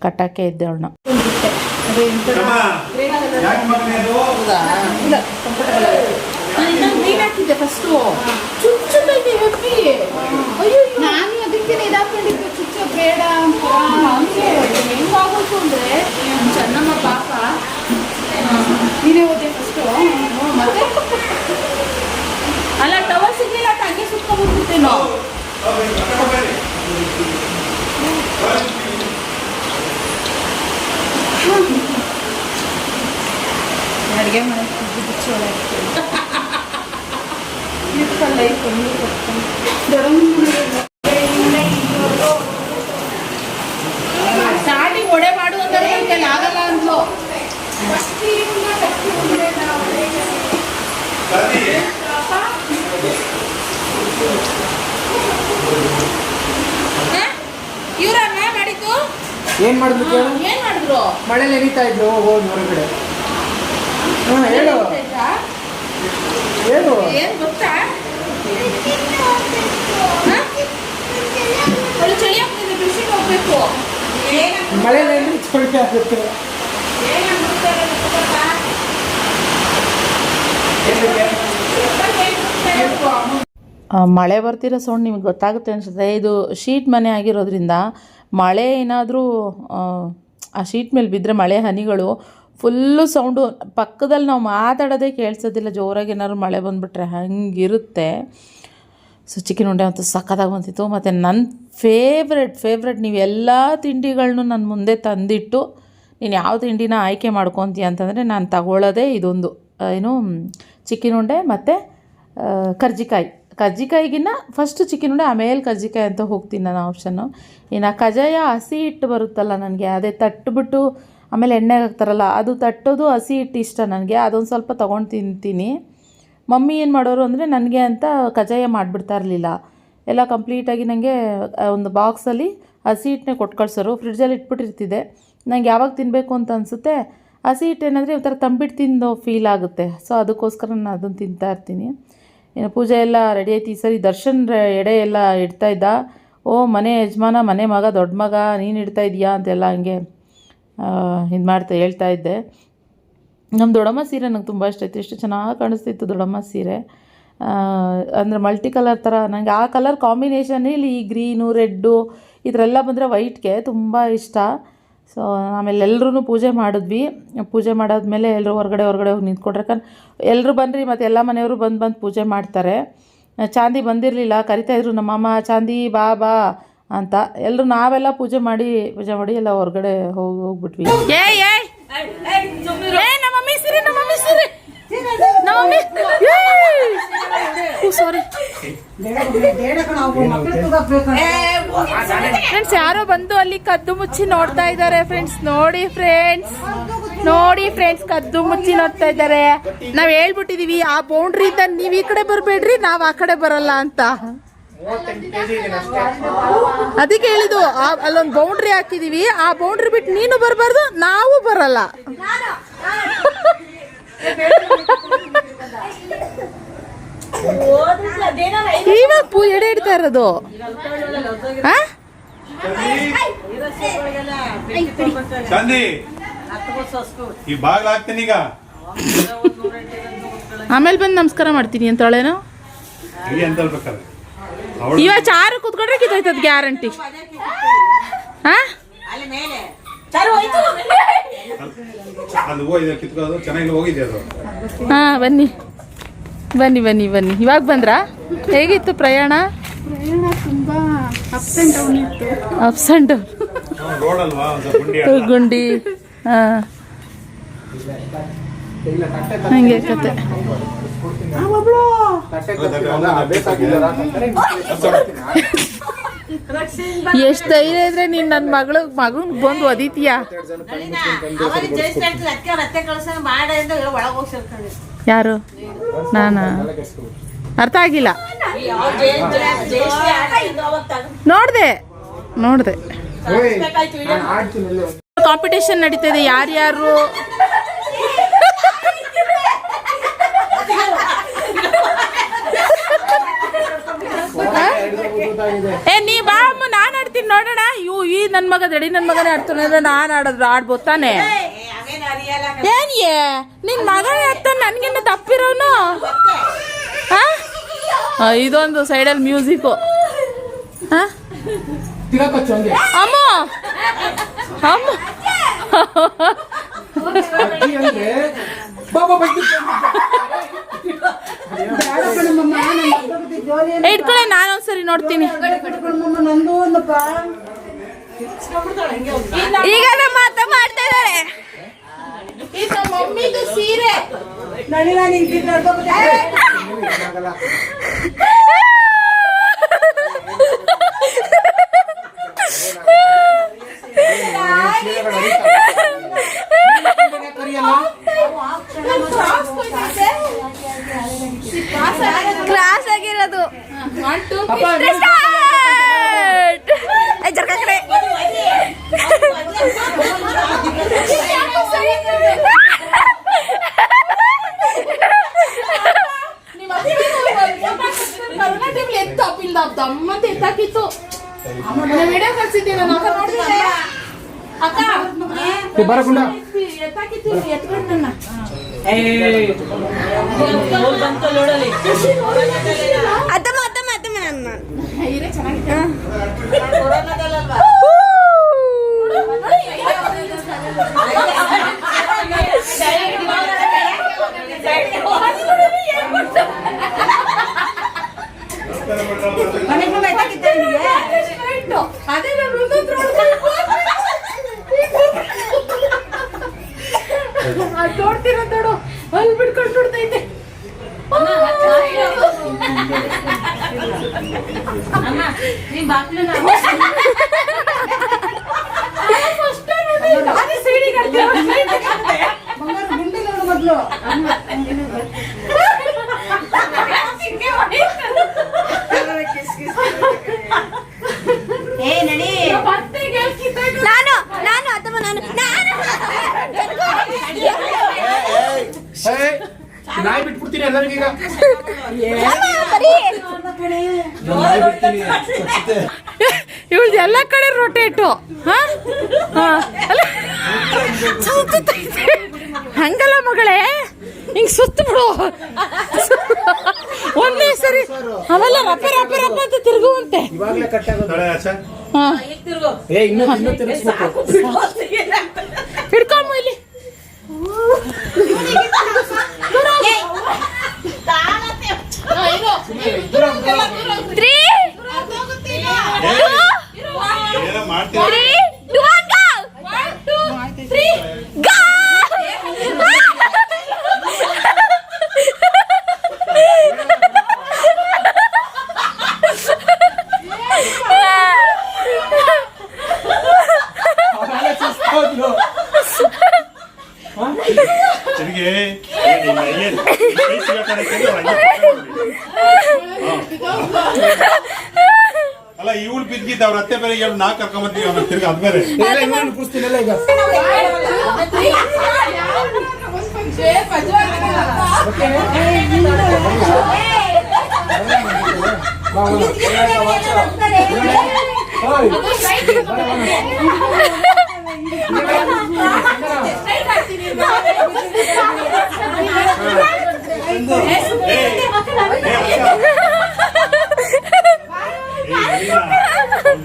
ಕಟ್ಟಾಕೆ ಇದ್ದೆ ಅವಳನ್ನ. ನೀನು ಹಾಕಿದ್ದೆ ಫಸ್ಟು ಚುಚ್ಚುತ್ತೈತೆ ಹೆಪ್ಪಿ. ಅಯ್ಯೋ ನಾನು ಅದಕ್ಕೆ ಇದಾಕೊಂಡಿದ್ದೆ, ಚುಚ್ಚು ಬೇಡ ಅಂತ. ನನಗೆ ಹೆಂಗಾಗೋಯ್ತು ಅಂದರೆ ಚೆನ್ನಮ್ಮ ಪಾಪ ನೀನೇ ಓದೆ ಫಸ್ಟು. ಮತ್ತೆ ಅಲ್ಲ ಟವರ್ ಸಿಗಲಿಲ್ಲ ಅಂತ ಹಂಗೆ ಸುತ್ಕೊಂಡ್ಬಿಡ್ತೇನೋ. ಅಡುಗೆ ಮಾಡಿ ಸ್ಟಾರ್ಟಿಂಗ್ ಒಡೆ ಮಾಡು ಅಂದರೆ ಆಗಲ್ಲ ಅಂದ್ಲು. ಇವ್ರನ್ನ ಮಾಡಿದ್ದು ಏನ್ ಮಾಡಿದ್ರು ಮಳೆ ನೆನೀತಾ ಇದ್ರು ಹೋಗಿ ಹೊರಗಡೆ. ಹೇಳು ಹೇಳು ಏನ್ ಗೊತ್ತಾ, ಚಳಿ ಆಗ್ತದೆ, ಬಿಸಿಗೆ ಹೋಗ್ಬೇಕು. ಮಳೆ ನೆನೆ ಚಳಿ ಆಗುತ್ತೆ. ಮಳೆ ಬರ್ತಿರೋ ಸೌಂಡ್ ನಿಮಗೆ ಗೊತ್ತಾಗುತ್ತೆ ಅನಿಸುತ್ತೆ. ಇದು ಶೀಟ್ ಮನೆ ಆಗಿರೋದ್ರಿಂದ ಮಳೆ ಏನಾದರೂ ಆ ಶೀಟ್ ಮೇಲೆ ಬಿದ್ದರೆ ಮಳೆ ಹನಿಗಳು ಫುಲ್ಲು ಸೌಂಡು, ಪಕ್ಕದಲ್ಲಿ ನಾವು ಮಾತಾಡೋದೇ ಕೇಳಿಸೋದಿಲ್ಲ. ಜೋರಾಗಿ ಏನಾದ್ರು ಮಳೆ ಬಂದುಬಿಟ್ರೆ ಹಂಗಿರುತ್ತೆ. ಸೊ ಚಿಕನ್ ಉಂಡೆ ಅಂತೂ ಸಖತ್ತಾಗಿ ಬಂತಿತ್ತು. ಮತ್ತು ನನ್ನ ಫೇವ್ರೆಟ್ ನೀವು ಎಲ್ಲ ತಿಂಡಿಗಳನ್ನೂ ನನ್ನ ಮುಂದೆ ತಂದಿಟ್ಟು ನೀನು ಯಾವ ತಿಂಡಿನ ಆಯ್ಕೆ ಮಾಡ್ಕೊತೀಯ ಅಂತಂದರೆ ನಾನು ತಗೊಳ್ಳೋದೇ ಇದೊಂದು, ಏನು ಚಿಕನ್ ಉಂಡೆ ಮತ್ತು ಕರ್ಜಿಕಾಯಿಗಿನ್ನ ಫಸ್ಟು ಚಿಕನ್ ಉಂಡೆ ಆಮೇಲೆ ಕರ್ಜಿಕಾಯಿ ಅಂತ ಹೋಗ್ತೀನಿ ನಾನು ಆಪ್ಷನ್ನು. ಇನ್ನು ಕಜಾಯ ಹಸಿ ಹಿಟ್ಟು ಬರುತ್ತಲ್ಲ ನನಗೆ, ಅದೇ ತಟ್ಬಿಟ್ಟು ಆಮೇಲೆ ಎಣ್ಣೆಗೆ ಹಾಕ್ತಾರಲ್ಲ ಅದು ತಟ್ಟೋದು ಹಸಿ ಹಿಟ್ಟು ಇಷ್ಟ ನನಗೆ. ಅದೊಂದು ಸ್ವಲ್ಪ ತೊಗೊಂಡು ತಿಂತೀನಿ. ಮಮ್ಮಿ ಏನು ಮಾಡೋರು ಅಂದರೆ ನನಗೆ ಅಂತ ಕಜಾಯ ಮಾಡಿಬಿಡ್ತಾ ಇರಲಿಲ್ಲ, ಎಲ್ಲ ಕಂಪ್ಲೀಟಾಗಿ ನನಗೆ ಒಂದು ಬಾಕ್ಸಲ್ಲಿ ಹಸಿ ಹಿಟ್ಟನ್ನೇ ಕೊಟ್ಟು ಕಳ್ಸೋರು. ಫ್ರಿಡ್ಜಲ್ಲಿ ಇಟ್ಬಿಟ್ಟಿರ್ತಿದ್ದೆ. ನಂಗೆ ಯಾವಾಗ ತಿನ್ನಬೇಕು ಅಂತ ಅನಿಸುತ್ತೆ, ಹಸಿ ಹಿಟ್ಟು ಏನಂದರೆ ಒಂಥರ ತಂಬಿಟ್ಟು ತಿಂದು ಫೀಲ್ ಆಗುತ್ತೆ. ಸೊ ಅದಕ್ಕೋಸ್ಕರ ನಾನು ಅದನ್ನು ತಿಂತಾಯಿರ್ತೀನಿ. ಇನ್ನು ಪೂಜೆ ಎಲ್ಲ ರೆಡಿ ಆಯ್ತು. ಈ ಸರಿ ದರ್ಶನ್ ಎಡೆ ಎಲ್ಲ ಇಡ್ತಾಯಿದ್ದ. ಓ ಮನೆ ಯಜಮಾನ, ಮನೆ ಮಗ, ದೊಡ್ಡ ಮಗ, ನೀನು ಇಡ್ತಾ ಇದೆಯಾ ಅಂತೆಲ್ಲ ಹಂಗೆ ಇದು ಹೇಳ್ತಾ ಇದ್ದೆ. ನಮ್ಮ ದೊಡ್ಡಮ್ಮ ಸೀರೆ ನಂಗೆ ತುಂಬ ಇಷ್ಟ ಆಯಿತು. ಎಷ್ಟು ಚೆನ್ನಾಗಿ ಕಾಣಿಸ್ತಿತ್ತು ದೊಡ್ಡಮ್ಮ ಸೀರೆ. ಅಂದರೆ ಮಲ್ಟಿ ಕಲರ್ ಥರ, ನನಗೆ ಆ ಕಲರ್ ಕಾಂಬಿನೇಷನ್ನೇ ಇಲ್ಲಿ ಈ ಗ್ರೀನು ರೆಡ್ಡು ಈ ಥರ ಎಲ್ಲ ಬಂದರೆ ವೈಟ್ಗೆ ತುಂಬ ಇಷ್ಟ. ಸೊ ಆಮೇಲೆ ಎಲ್ಲರೂ ಪೂಜೆ ಮಾಡಿದ್ವಿ. ಪೂಜೆ ಮಾಡಾದ್ಮೇಲೆ ಎಲ್ಲರೂ ಹೊರಗಡೆ ಹೋಗಿ ನಿಂತ್ಕೊಂಡ್ರೆ, ಎಲ್ಲರೂ ಬನ್ನಿರಿ ಮತ್ತು ಎಲ್ಲ ಮನೆಯವರು ಬಂದು ಪೂಜೆ ಮಾಡ್ತಾರೆ. ಚಾಂದಿ ಬಂದಿರಲಿಲ್ಲ, ಕರಿತಾಯಿದ್ರು ನಮ್ಮಮ್ಮ, ಚಾಂದಿ ಬಾ ಅಂತ. ಎಲ್ಲರೂ ನಾವೆಲ್ಲ ಪೂಜೆ ಮಾಡಿ ಎಲ್ಲ ಹೊರಗಡೆ ಹೋಗ್ಬಿಟ್ವಿ. ಫ್ರೆಂಡ್ಸ್ ಯಾರೋ ಬಂದು ಅಲ್ಲಿ ಕದ್ದು ಮುಚ್ಚಿ ನೋಡ್ತಾ ಇದ್ದಾರೆ ಫ್ರೆಂಡ್ಸ್. ನೋಡಿ ಫ್ರೆಂಡ್ಸ್ ಕದ್ದು ಮುಚ್ಚಿ ನೋಡ್ತಾ ಇದ್ದಾರೆ. ನಾವ್ ಹೇಳ್ಬಿಟ್ಟಿದೀವಿ ಆ ಬೌಂಡ್ರಿಯಿಂದ ನೀವ್ ಈ ಕಡೆ ಬರ್ಬೇಡ್ರಿ, ನಾವ್ ಆ ಕಡೆ ಬರಲ್ಲ ಅಂತ. ಅದಕ್ಕೆ ಹೇಳಿದ್ದು ಅಲ್ಲೊಂದು ಬೌಂಡ್ರಿ ಹಾಕಿದೀವಿ, ಆ ಬೌಂಡ್ರಿ ಬಿಟ್ಟು ನೀನು ಬರಬಾರ್ದು, ನಾವು ಬರಲ್ಲ. ಇವಾಗ ಎಡೆ ಇಡ್ತಾ ಇರೋದು. ಚಾಂದಿ ಈ ಬಾಗ್ಲ ಹಾಕ್ತೀನಿ ಈಗ, ಆಮೇಲೆ ಬಂದು ನಮಸ್ಕಾರ ಮಾಡ್ತೀನಿ ಅಂತೇಳೇನೋ. ಇವಾಗ ಚಾರು ಕುತ್ಕೊಂಡ್ರೆ ಕಿತ್ತೋಯ್ತದ ಗ್ಯಾರಂಟಿ. ಅದು ಹೋಗಿದೆ ಕಿತ್ಕೋದು ಚೆನ್ನಾಗಿ ಹೋಗಿದೆ ಅದು. ಹಾಂ ಬನ್ನಿ ಬನ್ನಿ ಬನ್ನಿ ಬನ್ನಿ. ಇವಾಗ ಬಂದ್ರಾ? ಹೇಗಿತ್ತು ಪ್ರಯಾಣ? Ups and down. ರೋಡ್ ಅಲ್ವಾ ಒಂದು ಗುಂಡಿ ಅಲ್ಲ. ಗುಂಡಿ ಹಾಂ ಹಂಗೆ ಕತೆ. ಎಷ್ಟು ಧೈರ್ಯ ಇದ್ರೆ ನೀನು ನನ್ನ ಮಗನ್ ಬಂದು ಒದಿತೀಯ? ಯಾರು? ನಾನಾ? ಅರ್ಥ ಆಗಿಲ್ಲ. ನೋಡ್ದೆ ಕಾಂಪಿಟೇಷನ್ ನಡೀತಾ ಇದೆ. ಯಾರ್ಯಾರು ನೀ ಬಾ ಅಮ್ಮ, ನಾನು ಆಡ್ತೀನಿ ನೋಡೋಣ. ಈ ನನ್ನ ಮಗ ದಡಿ ನನ್ನ ಮಗನೇ ಆಡ್ತಾನೆ ಅಂದ್ರೆ ನಾನು ಆಡ್ಬೋದು ತಾನೆ? ನಿನ್ ಮಗ ಆಡ್ತಾನೆ, ನನ್ಗೇನು ತಪ್ಪಿರೋನು? ಇದೊಂದು ಸೈಡಲ್ಲಿ ಮ್ಯೂಸಿಕ್ಕು. ಅಮ್ಮ ಅಮ್ಮ ಇಟ್ಕೊಳ್ಳಿ, ನಾನೊಂದ್ಸರಿ ನೋಡ್ತೀನಿ. ಈಗ ನಮ್ಮ ಅತ್ತ ಮಾಡ್ತಾ ಇದ್ದಾರೆ. ಮಮ್ಮಿದು ಸೀರೆ ಕ್ರಾಸ್ ಆಗಿರೋದು. ದಮ್ಮಂತ ಎತ್ತಾಕಿತ್ತು. ವಿಡಿಯೋ ಕಳ್ಸಿದ್ದೆ ನಾನು. ಅಕ್ಕ ಬರకుండా ಎತ್ತಾಕಿತ್ತು, ಎತ್ಕೊಂಡು ನನ್ನ ಅತ್ತಮ್ಮ ಅತ್ತಮ್ಮ ಅತ್ತಮ್ಮ ನನ್ನ ಹೀರೆ ಚೆನ್ನಾಗಿತ್ತು. ಅದೇ ನೋಡ್ತಿರೋ ನೋಡು, ಅಲ್ಲಿ ಬಿಡ್ಕೊಂಡು ನೋಡ್ತೈತೆ. ನಾನು ನಾನು ಅತ್ತಮ್ಮ ನಾನು ನಾಯಿ ಬಿಟ್ಬಿಡ್ತೀನಿ ಎಲ್ಲರಿಗೀಗ. ಇವಳ್ದು ಎಲ್ಲ ಕಡೆ ರೊಟೇಟು. ಹಂಗಲ್ಲ ಮಗಳೇ, ಹಿಂಗ್ ಸುತ್ತ ಬಿಡು ಒಂದೇ ಸರಿ. ಅವೆಲ್ಲ ರಪ್ಪ ರಪ್ಪ ರಪ್ಪ ಅಂತ ತಿರುಗುವಂತೆ. ಇವಾಗಲೇ ಕಟ್ ಆಗೋದು. ಇನ್ನೂ ತಿರುಗಿಸ್ಬೇಕು. ಹಿಡ್ಕೊಂಬ ಇಲ್ಲಿ. ಅಲ್ಲ ಇವಳು ಬಿದ್ದಿದ್ದ ಅವ್ರ ಅತ್ತೆ ಬೇರೆ ಹೇಳಿ ನಾ ಕರ್ಕೊಂಬತ್ತೀವಿ ಅವ್ನ ತಿರ್ಗಿ ಅದ್ಮೇಲೆ ಕುಡಿಸ್ತೀನಲ್ಲ ಈಗ.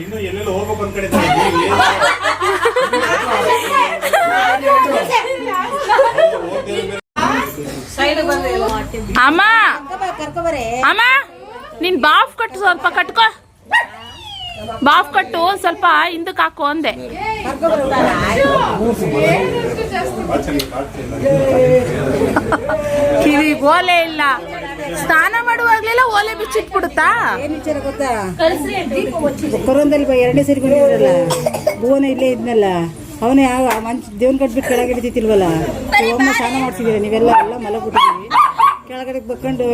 ಇನ್ನು ಎಲ್ಲೆಲ್ಲ ಹೋಗ್ಬೇಕು ಅಂತ ಕಡೆ ಅಮ್ಮ ನೀನ್ ಬಾಫ್ ಕಟ್ಟು, ಸ್ವಲ್ಪ ಕಟ್ಕೋ. ಬಾಫ್ ಕಟ್ಟು, ಸ್ವಲ್ಪ ಹಿಂದಕ್ಕೆ ಹಾಕು ಅಂದೆ. ಕಿವಿಗೆ ಓಲೆ ಇಲ್ಲ, ಸ್ನಾನ ಮಾಡುವಾಗ್ಲೆಲ್ಲ ಓಲೆ ಬಿಚ್ಚಿಟ್ಬಿಡುತ್ತಾ? ಏನ್ ವಿಚಾರ ಗೊತ್ತಾ, ಕೊರೋನಾದಲ್ಲಿ 2ನೇ ಸರಿ ಬಂದಿದ್ರಲ್ಲ, ಭುವನ ಇಲ್ಲೇ ಇದ್ನಲ್ಲ, ಅವನೇ ಯಾವ ಮಂಚ ದೇವನ್ ಕಟ್ಬಿಟ್ಟು ಕೆಳಗಡೆ ಇಡ್ತಿಲ್ವಲ್ಲ, ಒಮ್ಮೆ ಸ್ನಾನ ಮಾಡ್ಸಿದೀರ ನೀವೆಲ್ಲ ಎಲ್ಲ ಮಲಗ್ಬಿಟ್ಟಿದ್ವಿ, ಕೆಳಗಡೆ ಬಕ್ಕೊಂಡು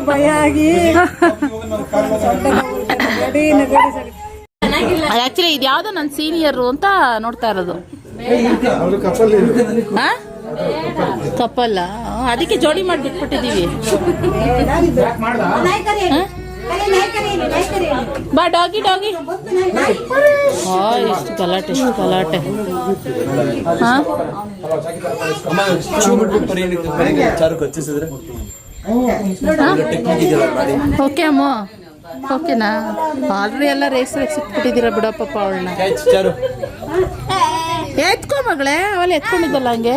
ಭಯ ಆಗಿ ಆಕ್ಚುಲಿ ಇದು ಯಾವ್ದೋ ನನ್ನ ಸೀನಿಯರು ಅಂತ ನೋಡ್ತಾ ಇರೋದು. ಕಪ್ಪಲ್ಲ, ಅದಕ್ಕೆ ಜೋಡಿ ಮಾಡಿ ಬಿಟ್ಬಿಟ್ಟಿದೀವಿ. ಬಾ ಡಾಗಿ ಡಾಗಿ. ಎಷ್ಟು ಗಲಾಟೆ, ಎಷ್ಟು ಗಲಾಟೆ. ಓಕೆ ಅಮ್ಮ, ಓಕೆನಾ? ಆಲ್ರೆಡಿ ಎಲ್ಲ ರೇಸ್ ಸಿಕ್ಬಿಟ್ಟಿದ್ದೀರಾ ಬಿಡಪ್ಪ ಅವಳನ್ನ. ಎತ್ಕೊ ಮಗಳೇ, ಅವಳು ಎತ್ಕೊಂಡಿದ್ದಲ್ಲ ಹಂಗೆ.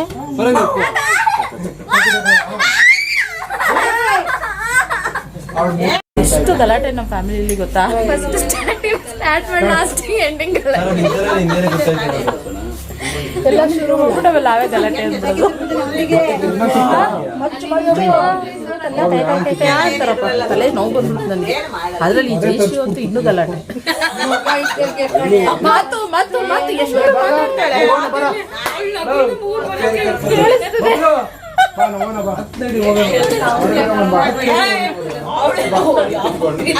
ಎಷ್ಟು ಗಲಾಟೆ ನಮ್ಮ ಫ್ಯಾಮಿಲಿಯಲ್ಲಿ ಗೊತ್ತಾ? ಸ್ಟಾರ್ಟ್ ಮಾಡಿ ಲಾಸ್ಟಿಗೆ ಎಂಡಿಂಗ್ ಎಲ್ಲ ಶುರು ಮಾಡ್ಬಿಟ್ಟವಲ್ಲ, ಅವೇ ಗಲಾಟೆ ಅಂದ್ರದು. ತಲೆ ನೋವು ಬಂದ್ಬಿಟ್ಟು ನನಗೆ. ಅದ್ರಲ್ಲಿ ಈ ಜಯಶ್ರೀ ಅಂತೂ ಇನ್ನೂ ಗಲಾಟೆ. ಮಾತು ಮಾತು ಮಾತು ಎಷ್ಟು ಮಾತಾಡ್ತಾಳೆ.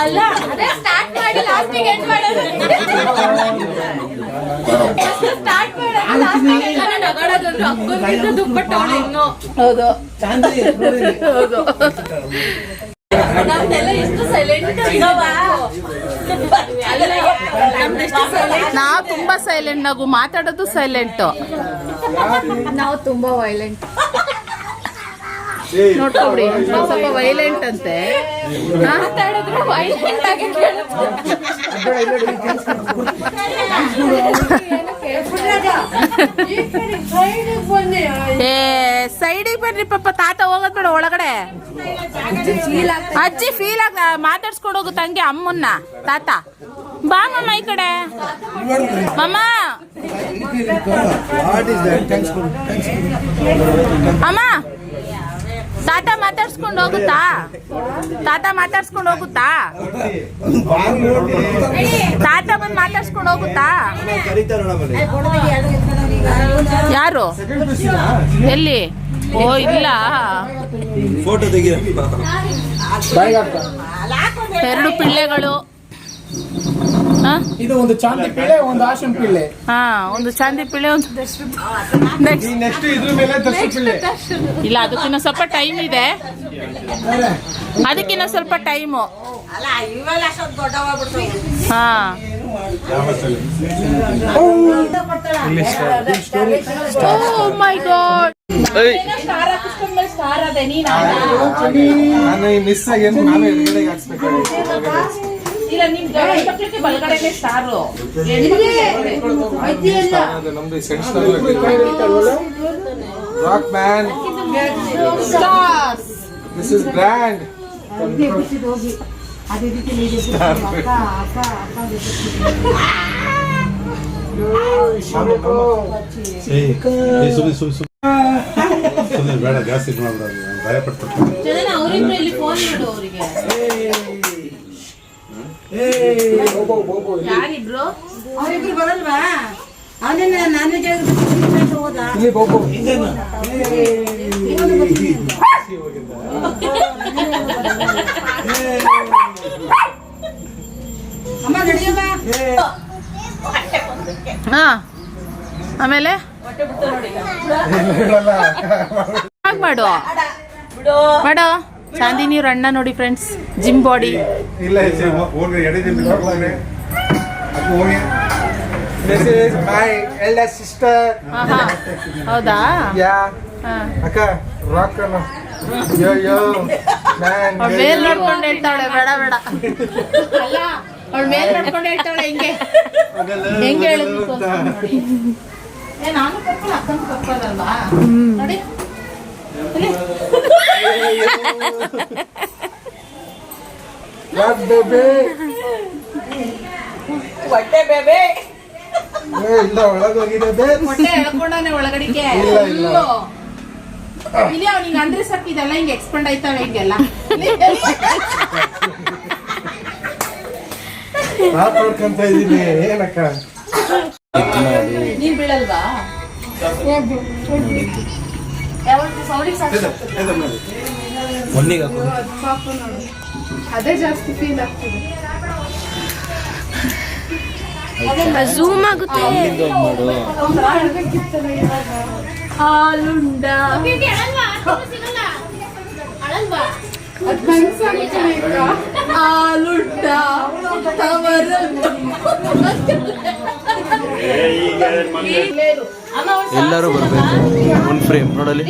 ಅಲ್ಲ, ಅದೇ ಸ್ಟಾರ್ಟ್ ಮಾಡಿ ಲಾಸ್ಟಿಗೆ ಎಂಡ್ ಮಾಡೋದು. ಸ್ಟಾರ್ಟ್ ಹೌದು ಹೌದು. ನಾವು ತುಂಬಾ ಸೈಲೆಂಟ್, ನಾವು ಮಾತಾಡೋದು ಸೈಲೆಂಟ್, ನಾವು ತುಂಬಾ ವೈಲೆಂಟ್. ನೋಡ್ಕೊಬಿಡಿ, ಸ್ವಲ್ಪ ವೈಲೆಂಟ್ ಅಂತೆ, ಮಾತಾಡಿದ್ರು ವೈಲೆಂಟ್ ಆಗಿ ಸೈಡಿಗೆ ಬರ್ರಿ ಪಾಪ, ತಾತ ಹೋಗೋದ್ ಬೇಡ ಒಳಗಡೆ. ಅಜ್ಜಿ ಫೀಲ್ ಆಗ ಮಾತಾಡ್ಸ್ಕೊಂಡು ಹೋಗುತ್ತೆ ಹಂಗೆ ಅಮ್ಮನ್ನ. ತಾತ ಬಾ ಮಮ್ಮ ಈ ಕಡೆ. ಮಮ್ಮ ಅಮ್ಮ, ತಾತ ಮಾತಾಡ್ಸ್ಕೊಂಡು ಹೋಗುತ್ತಾ? ತಾತ ಮಾತಾಡ್ಸ್ಕೊಂಡು ಹೋಗುತ್ತಾ? ತಾತ ಬಂದು ಮಾತಾಡ್ಸ್ಕೊಂಡು ಹೋಗುತ್ತಾ? ಯಾರು? ಎಲ್ಲಿ? ಓ ಇಲ್ಲ, ಫೋಟೋ ತೆಗಿಯ. 2 ಪಿಳ್ಳೆಗಳು. ಇದು ಒಂದು ಚಾಂದಿ ಪಿಳ್ಳೆ, ಒಂದು ಆಶನ್ ಪಿಳ್ಳೆ. ಒಂದು ಚಾಂದಿ ಪಿಳ್ಳೆ, ಒಂದು ನೆಕ್ಸ್ಟ್ ಇದ್ರ ಮೇಲೆ ದರ್ಶನ ಪಿಳ್ಳೆ. ಇಲ್ಲ, ಅದಕ್ಕಿನ್ನ ಸ್ವಲ್ಪ ಟೈಮ್ ಇದೆ, ಅದಕ್ಕಿನ್ನ ಸ್ವಲ್ಪ ಟೈಮು. ಹಾ, ಓ ಮೈ ಗಾಡ್. ಸ್ಟಾರ್ ಅದೇ ನೀನು ಮಿಸ್ ಆಗಿ ನಾನು ಎದುರುಗಡೆಗೆ ಹಾಕ್ಸ್ಬೇಕು. ಇಲ್ಲ, ನಿಮ್ ಮಕ್ಕಳಿಗೆ ಬಲಗಡೆಗೆ ಸ್ಟಾರು. ನಮ್ದು rock man, this is brand. ಸುಮ್ಮನೆ ಬೇಡ, ಜಾಸ್ತಿ ಮಾಡ್ಬಿಡೋದು, ಭಯ ಪಡ್ತಾರೆ. ಯಾರಿಬ್ರು? ಅವರಿಬ್ರು ಬರಲ್ವಾ? ಅವನೇನ ನಾನ್ ವೆಜ್ ಹೋದ. ಇಲ್ಲಿ ಬೋಬೋ. ಅಮ್ಮ ನಡಿಯಮ್ಮ. ಹಾ, ಆಮೇಲೆ ಮಾಡು ಮಾಡು. ಚಾಂದಿನಿ ಅವ್ರ ಅಣ್ಣ ನೋಡಿ ಫ್ರೆಂಡ್ಸ್, ಜಿಮ್ ಬಾಡಿ. ಇಲ್ಲ ಹೋಗಿ ಎಡೆ ಜಿಮ್ ಹೋಗ್ಲಾನೆ ಅದು ಹೋಗಿ. This is my elder sister. ಹೌದಾ? ಅಕ್ಕ ರಾಕ್ ಅಲ್ಲ. ಯೋ ಯೋ ಮ್ಯಾನ್. ಅವಳ ಮೇಲ್ ನೋಡ್ಕೊಂಡು ಹೇಳ್ತಾಳೆ, ಬೇಡ ಬೇಡ. ಅಲ್ಲ, ಅವಳ ಮೇಲ್ ನೋಡ್ಕೊಂಡು ಹೇಳ್ತಾಳೆ, ಹಿಂಗೆ ಹೆಂಗೆ ಹೇಳಿದ್ರು ನಾನು ಪರ್ಪಲ್ ಅಕ್ಕಂತ ಪರ್ಪಲ್ ಅಲ್ವಾ ನೋಡಿ What baby? ಹೊಟ್ಟೆ ಬೇಬೆ ಇಲ್ಲ ಒಳಗೆ ಹೋಗಿದೆ ಬೇರೆ. ಹೊಟ್ಟೆ ಎಳ್ಕೊಂಡವನೆ ಒಳಗಡಿಕೆ ಇಲ್ಲ, ಇಲ್ಲ. ಇಲ್ಲಿ ಅವ್ನಿಗೆ ಅಂದ್ರೆ ಸಾಕು ಇದೆಲ್ಲ ಹಿಂಗೆ ಎಕ್ಸ್ಪೆಂಡ್ ಆಯ್ತಾವೆ ಹಿಂಗೆಲ್ಲ ಮಾತಾಡ್ಕೊಂತ ಇದೀನಿ ಏನಕ್ಕ ನೀನ್ ಬೀಳಲ್ವಾ ಅದೇ ಜಾಸ್ತಿ ಫೀಲ್ ಆಗ್ತದೆ ಝೂಮ್ ಆಗುತ್ತೆ. ಹಾಲುಂಡ ಹಾಲುಂಡ ಎಲ್ಲರೂ ಬರ್ಬೇಕು ಒಂದು ಫ್ರೇಮ್ ನೋಡಲಿ.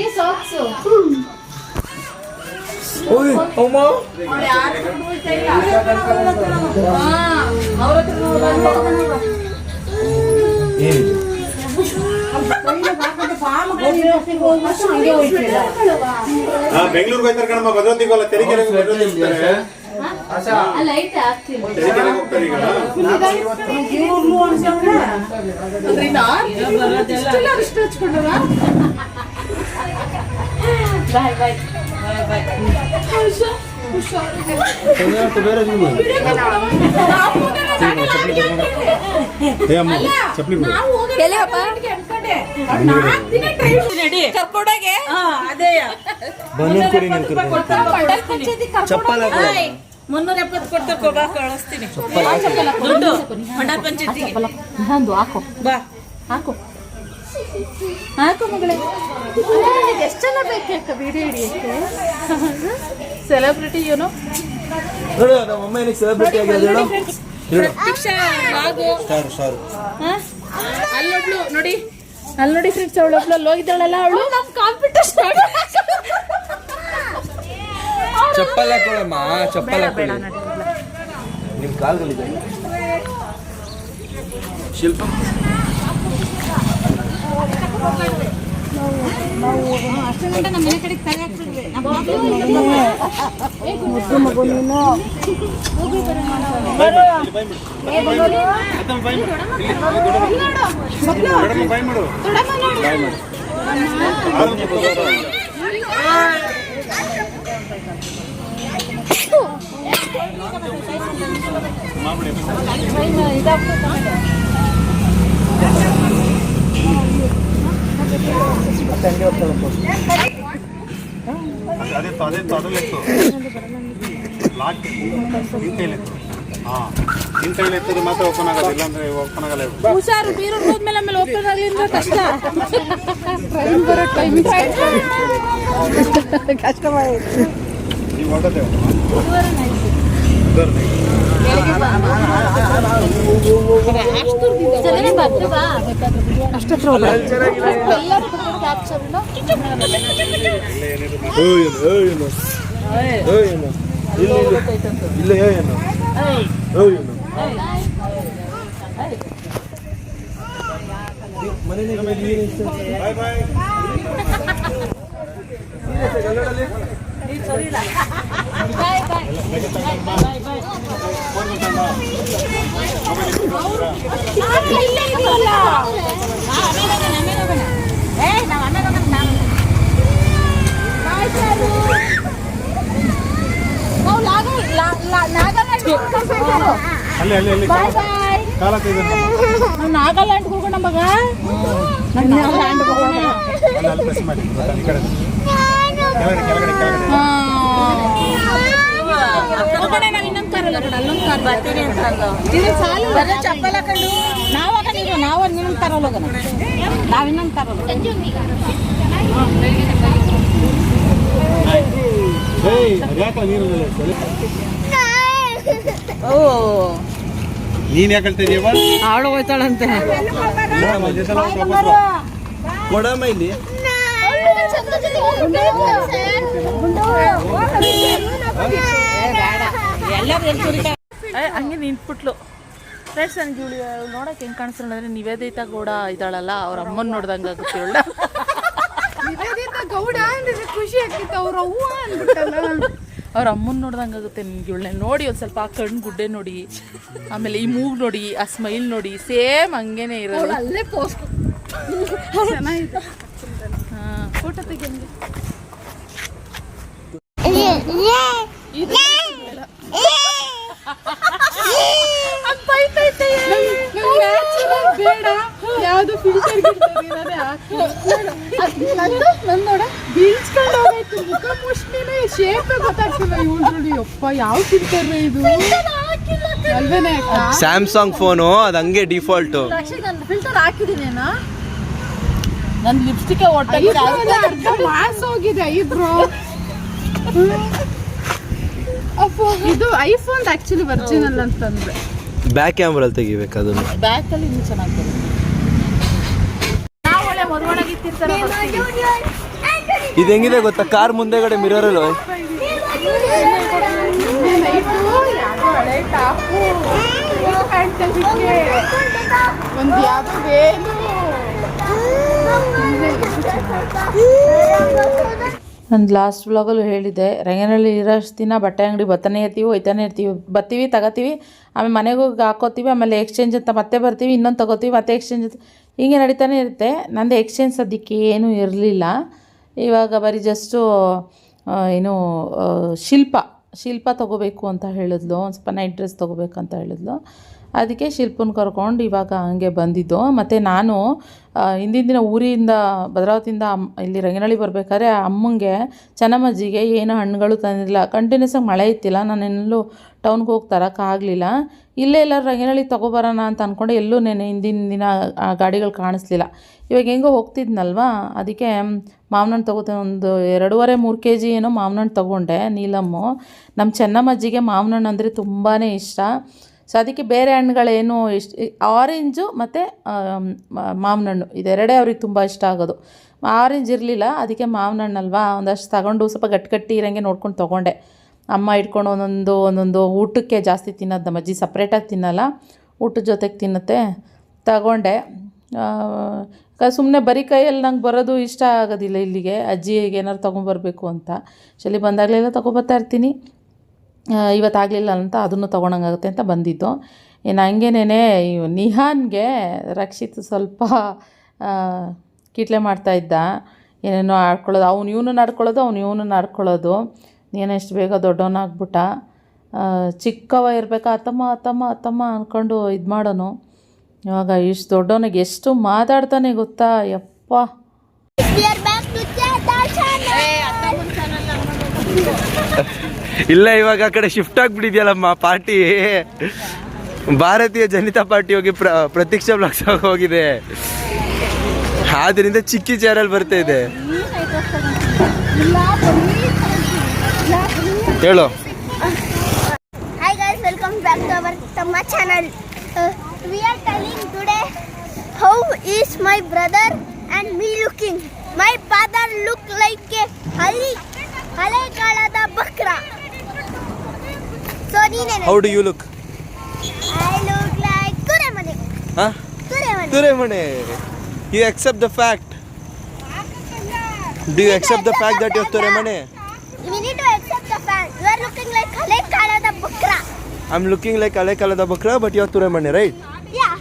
ಬೆಂಗಳೂರಿಗೆ ಹೋಗ್ತಾರೆ ಕಣಮ್ಮ, ಭದ್ರಾವತಿಗೆ ಹೋಗಲ್ಲ, ತೆರಿಗೆರೆಗೆ ಹೋಗ್ತಾರೆ. ಲೈಟ್ ಆಗ್ತೀನಿ ತೆರಿಗೆರೆಗೆ ಹೋಗ್ತಾರೆ ಈಗ. ಇಷ್ಟು ಹಚ್ಕೊಂಡವ ಬಾಯ್ ಬಾಯ್ ಬಾಯ್ ಏ ಅಮ್ಮ, ಚಪ್ಲಿ ಬಿಡು. ಬನ್ನೂರು ಕುರಿ ನಿಂತು ಚಪ್ಪಲ್ ಹಾಕೊಳ್ಳಿ. 370 ಕೊಡ್ತಾ ಕಳಿಸ್ತೀನಿ ದುಡ್ಡು ಮಂಡಲ ಪಂಚಾಯತಿಗೆ ನಂದು ಹಾಕೋ ಬಾ ಹಾಕೋ ಹಾಕೋ ಮಗಳೇ ಎಷ್ಟು ಜನ ಬೇಕು ವಿಡಿಯೋ ಹಿಡಿಯಕ್ಕೆ ಸೆಲೆಬ್ರಿಟಿ ಏನೋ ನೋಡು ನಮ್ಮ ಅಮ್ಮ ಏನಕ್ಕೆ ಸೆಲೆಬ್ರಿಟಿ ಆಗಿದೆ ಹೇಳು. ಸಾರು ಅಲ್ಲೊಬ್ಳು ನೋಡಿ ಅಲ್ಲಿ ನೋಡಿ ಫ್ರೆಂಡ್ಸ್ ಅವಳೊಬ್ಳು ಅಲ್ಲಿ ಹೋಗಿದ್ದಾಳಲ್ಲ ಅವಳು ನಮ್ಮ ಕಾಂಪಿಟೇಷನ್ ಚಪ್ಪಲ್ ಹಾಕೊಳ್ಳಮ್ಮ, ಚಪ್ಪಲ್ ಹಾಕೊಳ್ಳಿ. ನಿಮ್ಮ ಕಾಲ್ಗಳಿದೆ ಶಿಲ್ಪ. ಮುದ್ದು ಮಗು ನೀನು. ಇಂತ ಮಾತ್ರ ಓಪನ್ ಆಗೋದು, ಇಲ್ಲಾಂದ್ರೆ ಓಪನ್ ಆಗಲ್ಲ. ಹುಷಾರು ಬೀರು ಹೋದ್ಮೇಲೆ ಆಮೇಲೆ ಓಪನ್ ಆಗಲಿಂದ ಕಷ್ಟ ಟ್ರೈನ್ ಬರೋ ಟೈಮ್ ಕಷ್ಟವಾಯಿತು. ನೀವು ಹೊರಟದೆ ಅಷ್ಟತ್ರ ಇಲ್ಲ ಏನು ಬಾಯ್ ಬಾಯ್. ಅಲ್ಲಿ ಕಾಲ ನಾಗಾಲ್ಯಾಂಡ್ ಹೋಗೋಣ ಮಗ ಪ್ರೆಸ್ ಮಾಡಿ ಈ ಕಡೆ ಕೆಳಗಡೆ ನಾವು ಇನ್ನೊಂದು ಕಾರಲ್ಲ ಕಡೆ ಅಲ್ಲೊಂದು ಕಾರ್ ಬರ್ತೀನಿ ಅಂತ ಚಪ್ಪಲ್ ಹಾಕೊಂಡು ನಾವಾಗ ನೀವು ನಾವು ಇನ್ನೊಂದು ಕಾರಲ್ಲಿ ಹೋಗೋಣ ನಾವು ಇನ್ನೊಂದು ಕಾರಲ್ಲಿ ನೀನ್ ಯಾಕೆ ಹೇಳ್ತಾ ಇದೀಯವ್ವ? ಅವಳು ಹೋಯ್ತಾಳಂತೆ ಕೊಡಮ್ಮ ಇಲ್ಲಿ. ಹಂಗೆ ನಿಂತ್ಬಿಟ್ಲು ಫ್ರೆಂಡ್ಸ್ ನನಗೆ ಇವಳು ನೋಡೋಕೆ ಹೆಂಗೆ ಕಾಣಿಸ್ತಾಳೆ ಅಂದರೆ ನಿವೇದಿತಾ ಗೌಡ ಇದ್ದಾಳಲ್ಲ ಅವ್ರ ಅಮ್ಮನ ನೋಡ್ದಂಗೆ ಆಗುತ್ತೆ ಇವಳ. ನಿವೇದಿತಾ ಗೌಡ ಅಂದ್ರೆ ಖುಷಿ ಆಗ್ತಿತ್ತು, ಅವ್ರ ಅವ್ವ ಅಂದ್ಬಿಟ್ಟಲ್ಲ. ಅವ್ರ ಅಮ್ಮನ ನೋಡ್ದಂಗೆ ಆಗುತ್ತೆ ನಿಮ್ಗೆ ಇವಳನ್ನ ನೋಡಿ. ಒಂದು ಸ್ವಲ್ಪ ಆ ಕಣ್ಣು ಗುಡ್ಡೆ ನೋಡಿ, ಆಮೇಲೆ ಈ ಮೂಗು ನೋಡಿ, ಆ ಸ್ಮೈಲ್ ನೋಡಿ, ಸೇಮ್ ಹಂಗೇನೆ ಇರೋದು. ಅಲ್ಲೇ ಪೋಸ್ಟ್ ಚೆನ್ನಾಗಿದೆ. ಹಾಂ, ಫೋಟೋ ತೆಗಿಯಂಗೆ. ಬೇಡ, ಯಾವ್ದು ಫಿಲ್ಟರ್ ಇರೋದೇ ಹಾಕಿ ನೋಡ ಬೀಳ್ಸ್ಕೊಂಡು ಹೋಗೈತು. ಮುಖ ಮುಷ್ಟಿನೇ ಶೇಪ್ ಗೊತ್ತಾಗ್ತಿಲ್ಲ ಇವ್ರು. ಅಪ್ಪ ಯಾವ ಫಿಲ್ಟರ್ ಇದು ಅಲ್ವೇನೆ? ಸ್ಯಾಮ್ಸಂಗ್ ಫೋನು ಅದು ಹಂಗೆ ಡಿಫಾಲ್ಟು. ಫಿಲ್ಟರ್ ಹಾಕಿದೀನೇನಾ? ನನ್ನ ಲಿಪ್ಸ್ಟಿಕ್ ಅರ್ಧ ಮಾಸ್ ಹೋಗಿದೆ ಐಬ್ರೋ. ಇದು ಐಫೋನ್ ಆಕ್ಚುಲಿ ಒರಿಜಿನಲ್ ಅಂತಂದ್ರೆ ಬ್ಯಾಕ್ ಕ್ಯಾಮ್ರಲ್ಲಿ ತೆಗಿಬೇಕು ಅದನ್ನು. ಬ್ಯಾಕಲ್ಲಿ ಇನ್ನೂ ಚೆನ್ನಾಗಿ ಬರುತ್ತೆ. ನಾವು ಒಳ್ಳೆ ಮದುವೆಯಾಗಿರ್ತಾರೆ. ಇದು ಹೆಂಗಿದೆ ಗೊತ್ತಾ, ಕಾರ್ ಮುಂದೆಗಡೆ ಮಿರರಲ್ಲ ಹಳೆ ಟಾಪು ಒಂದು ಯಾವ್ದು ಏನು ನಾನು ಲಾಸ್ಟ್ ವ್ಲಾಗಲ್ಲೂ ಹೇಳಿದ್ದೆ, ರಂಗನಹಳ್ಳಿ ಇರೋಷ್ಟು ದಿನ ಬಟ್ಟೆ ಅಂಗಡಿ ಬರ್ತಾನೆ ಇರ್ತೀವಿ, ಹೋಯ್ತಾನೆ ಇರ್ತೀವಿ. ಬರ್ತೀವಿ, ತಗೋತೀವಿ, ಆಮೇಲೆ ಮನೆಗೆ ಹೋಗಿ ಹಾಕೋತೀವಿ, ಆಮೇಲೆ ಎಕ್ಸ್ಚೇಂಜ್ ಅಂತ ಮತ್ತೆ ಬರ್ತೀವಿ, ಇನ್ನೊಂದು ತಗೋತೀವಿ, ಮತ್ತೆ ಎಕ್ಸ್ಚೇಂಜ್ ಅಂತ ಹೀಗೆ ನಡೀತಾನೆ ಇರುತ್ತೆ. ನಂದು ಎಕ್ಸ್ಚೇಂಜ್ ಸದ್ಯಕ್ಕೆ ಏನೂ ಇರಲಿಲ್ಲ. ಇವಾಗ ಬರೀ ಜಸ್ಟು ಏನು ಶಿಲ್ಪ ತೊಗೋಬೇಕು ಅಂತ ಹೇಳಿದ್ಲು. ಒಂದು ಸ್ವಲ್ಪ ನೈಟ್ ಡ್ರೆಸ್ ತೊಗೋಬೇಕು ಅಂತ ಹೇಳಿದ್ಲು. ಅದಕ್ಕೆ ಶಿಲ್ಪನ ಕರ್ಕೊಂಡು ಇವಾಗ ಹಂಗೆ ಬಂದಿದ್ದು. ಮತ್ತು ನಾನು ಹಿಂದಿನ ದಿನ ಊರಿಂದ ಭದ್ರಾವತಿಯಿಂದ ಇಲ್ಲಿ ರಂಗನಹಳ್ಳಿ ಬರಬೇಕಾದ್ರೆ ಅಮ್ಮಂಗೆ ಚೆನ್ನಮ್ಮಜ್ಜಿಗೆ ಏನು ಹಣ್ಣುಗಳು ತಂದಿಲ್ಲ. ಕಂಟಿನ್ಯೂಸ್ ಆಗಿ ಮಳೆ ಇತ್ತಿಲ್ಲ, ನಾನೆಲ್ಲೂ ಟೌನ್ಗೆ ಹೋಗಿ ತರೋಕ್ಕಾಗಲಿಲ್ಲ. ಇಲ್ಲೇ ಎಲ್ಲರೂ ರಂಗನಹಳ್ಳಿ ತೊಗೊಬರೋಣ ಅಂತ ಅಂದ್ಕೊಂಡೆ. ಎಲ್ಲೂ ಹಿಂದಿನ ದಿನ ಗಾಡಿಗಳು ಕಾಣಿಸ್ಲಿಲ್ಲ. ಇವಾಗ ಹೆಂಗೋ ಹೋಗ್ತಿದ್ನಲ್ವಾ, ಅದಕ್ಕೆ ಮಾವಿನ ಹಣ್ಣು ತೊಗೋತೀನಿ. ಒಂದು 2.5-3 kg ಏನೋ ಮಾವಿನ ಹಣ್ಣು ತೊಗೊಂಡೆ. ನೀಲಮ್ಮು ನಮ್ಮ ಚೆನ್ನಮ್ಮಜ್ಜಿಗೆ ಮಾವಿನ ಹಣ್ಣು ಅಂದರೆ ತುಂಬಾ ಇಷ್ಟ. ಸೊ ಅದಕ್ಕೆ ಬೇರೆ ಹಣ್ಣುಗಳೇನು ಆರೆಂಜು ಮತ್ತು ಮಾವಿನ ಹಣ್ಣು ಇದೆರಡೇ ಅವ್ರಿಗೆ ತುಂಬ ಇಷ್ಟ ಆಗೋದು. ಆರೆಂಜ್ ಇರಲಿಲ್ಲ, ಅದಕ್ಕೆ ಮಾವಿನ ಹಣ್ಣಲ್ವಾ ಒಂದಷ್ಟು ತಗೊಂಡು ಸ್ವಲ್ಪ ಗಟ್ಟಿ ಇರೋಂಗೆ ನೋಡ್ಕೊಂಡು ತೊಗೊಂಡೆ. ಅಮ್ಮ ಇಟ್ಕೊಂಡು ಒಂದೊಂದು ಊಟಕ್ಕೆ ಜಾಸ್ತಿ ತಿನ್ನೋದು. ನಮ್ಮ ಅಜ್ಜಿ ಸಪ್ರೇಟಾಗಿ ತಿನ್ನಲ್ಲ, ಊಟದ ಜೊತೆಗೆ ತಿನ್ನುತ್ತೆ. ತಗೊಂಡೆ. ಸುಮ್ಮನೆ ಬರೀ ಕೈಯಲ್ಲಿ ನಂಗೆ ಬರೋದು ಇಷ್ಟ ಆಗೋದಿಲ್ಲ. ಇಲ್ಲಿಗೆ ಅಜ್ಜಿಗೆ ಏನಾರು ತೊಗೊಂಬರ್ಬೇಕು ಅಂತ ಚಳಿ ಬಂದಾಗಲೆಲ್ಲ ತೊಗೊಬರ್ತಾ ಇರ್ತೀನಿ. ಇವತ್ತಾಗಲಿಲ್ಲ ಅಂತ ಅದನ್ನು ತೊಗೊಳಂಗಾಗುತ್ತೆ ಅಂತ ಬಂದಿದ್ದು. ಇನ್ನು ಹಂಗೇನೇ ನಿಹಾನ್ಗೆ ರಕ್ಷಿತ್ ಸ್ವಲ್ಪ ಕಿಟ್ಲೆ ಮಾಡ್ತಾಯಿದ್ದ. ಏನೇನೋ ಆಡ್ಕೊಳ್ಳೋದು, ಅವ್ನು ಇವನು ಆಡ್ಕೊಳ್ಳೋದು. ನೀನೆಷ್ಟು ಬೇಗ ದೊಡ್ಡವನಾಗ್ಬಿಟ್ಟ. ಚಿಕ್ಕವ ಇರಬೇಕಾ ಅತ್ತಮ್ಮ ಅಂದ್ಕೊಂಡು ಇದು ಮಾಡೋನು. ಇವಾಗ ಇಷ್ಟು ದೊಡ್ಡವನಿಗೆ ಎಷ್ಟು ಮಾತಾಡ್ತಾನೆ ಗೊತ್ತಾ, ಯಪ್ಪ. ಇಲ್ಲ, ಇವಾಗ ಆ ಕಡೆ ಶಿಫ್ಟ್ ಆಗಿಬಿಟ್ಟಿದ್ಯಲ್ಲಮ್ಮ ಪಾರ್ಟಿ. ಭಾರತೀಯ ಜನತಾ ಪಾರ್ಟಿ ಹೋಗಿ ಪ್ರತೀಕ್ಷಾ ಬ್ಲಾಕ್ಸ್ ಹೋಗಿದೆ. ಆದ್ರಿಂದ ಚಿಕ್ಕಿ ಚಾನಲ್ ಬರ್ತಾ ಇದೆ. ಹೇಳು. Hi guys, welcome back to our Tamma channel. We are telling today how is my brother and me looking. My father look like a hale kalada bakra. So How do you look? I look like Turemane. Huh? Turemane. You accept the fact? Do you accept the fact that you're Turemane? We need to accept the fact. You are looking like hale kalada bakra. I'm looking like Ale Kalada Bakra, but you're Turemane, right? Yeah.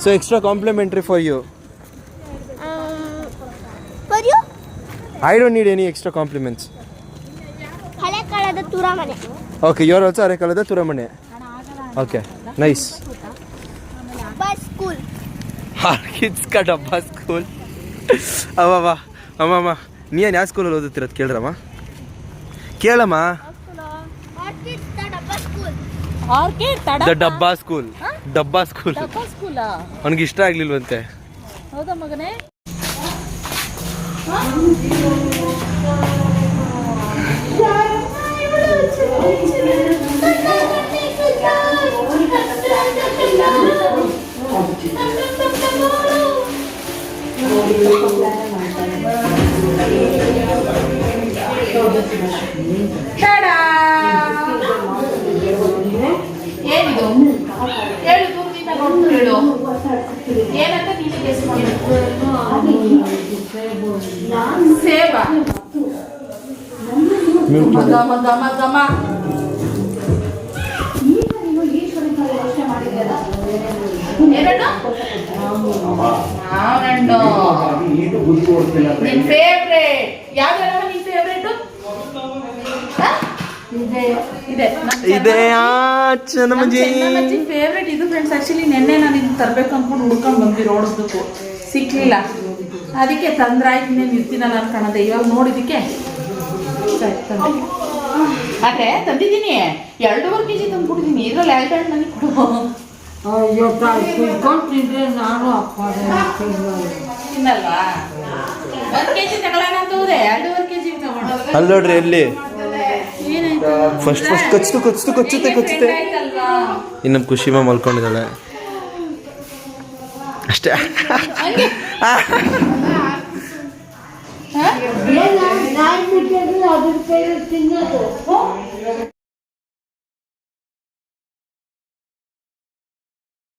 So extra complimentary for you. For you? I don't need any extra compliments. Hale kalada Turamane. Okay, you're also Ale Kalada Turemane. Okay, nice. Bus school. Kids ka dabba school. ಅಮ್ಮ ನೀ ಏನು ಯಾವ ಸ್ಕೂಲಲ್ಲಿ ಓದುತ್ತಿರೋದು ಕೇಳ್ರಮ್ಮ. ಕೇಳಮ್ಮ. ದ ಡಬ್ಬಾ ಸ್ಕೂಲ್. ಡಬ್ಬಾ ಸ್ಕೂಲ್ ಅವನಿಗೆ ಇಷ್ಟ ಆಗ್ಲಿಲ್ವಂತೆ. ಹೌದಾ ಮಗನೇ? ಏನಿದು ಹೇಳು, ನೋಡ್ಬಿಟ್ಟು ಹೇಳು ಏನಂತ ನೀನು ಗೆಸ್ ಮಾಡಬೇಕು. ಸೇಬ ಗಮ ಗಮ ಗಮ ಏನಣ್ಣ? ಮಾವನಣ್ಣು. ನಿನ್ ಫೇವ್ರೇಟ್ ಯಾವ್ದು ಹೇಳಮ್ಮ? ನಿನ್ ಫೇವ್ರೇಟು ಚೆನ್ನಮ್ಮಜ್ಜಿ ಫೇವ್ರೇಟ್ ಇದು ಫ್ರೆಂಡ್ಸ್. ಆಕ್ಚುಲಿ ನೆನ್ನೆ ನಾನು ಇದು ತರಬೇಕು ಅಂದ್ಕೊಂಡು ಹುಡ್ಕೊಂಡು ಬಂದ್ವಿ ರೋಡದ್ದಕ್ಕೂ ಸಿಕ್ಲಿಲ್ಲ, ಅದಕ್ಕೆ ತಂದ್ರಾಯ್ತು ಇನ್ನೇನು ಇರ್ತೀನಲ್ಲ ಅನ್ಕೊಳದೆ. ಇವಾಗ ನೋಡಿದಕ್ಕೆ ಅದೇ ತಂದಿದ್ದೀನಿ, 2.5 kg ತಂದ್ಬಿಟ್ಟಿದ್ದೀನಿ. ಇದ್ರಲ್ಲಿ 2 ಹಣ್ಣು ನನಗೆ ಕೊಡು. ನಾನು ತಿನ್ನಲ್ವಾ? 1 kg ತಗೊಳ್ಳೋಣ ಅಂತ ಹೋದೆ, 2.5 kg ತಗೊಂಡು. ಅಲ್ಲಿ ನೋಡ್ರಿ ಎಲ್ಲಿ ಫಸ್ಟ್ ಕಚ್ಚುತ್ತೆ ಆಯ್ತಲ್ವಾ? ಇನ್ನೊಂದು ಖುಷಿಮ ಮಲ್ಕೊಂಡಿದ್ದಾಳೆ ಅಷ್ಟೇ.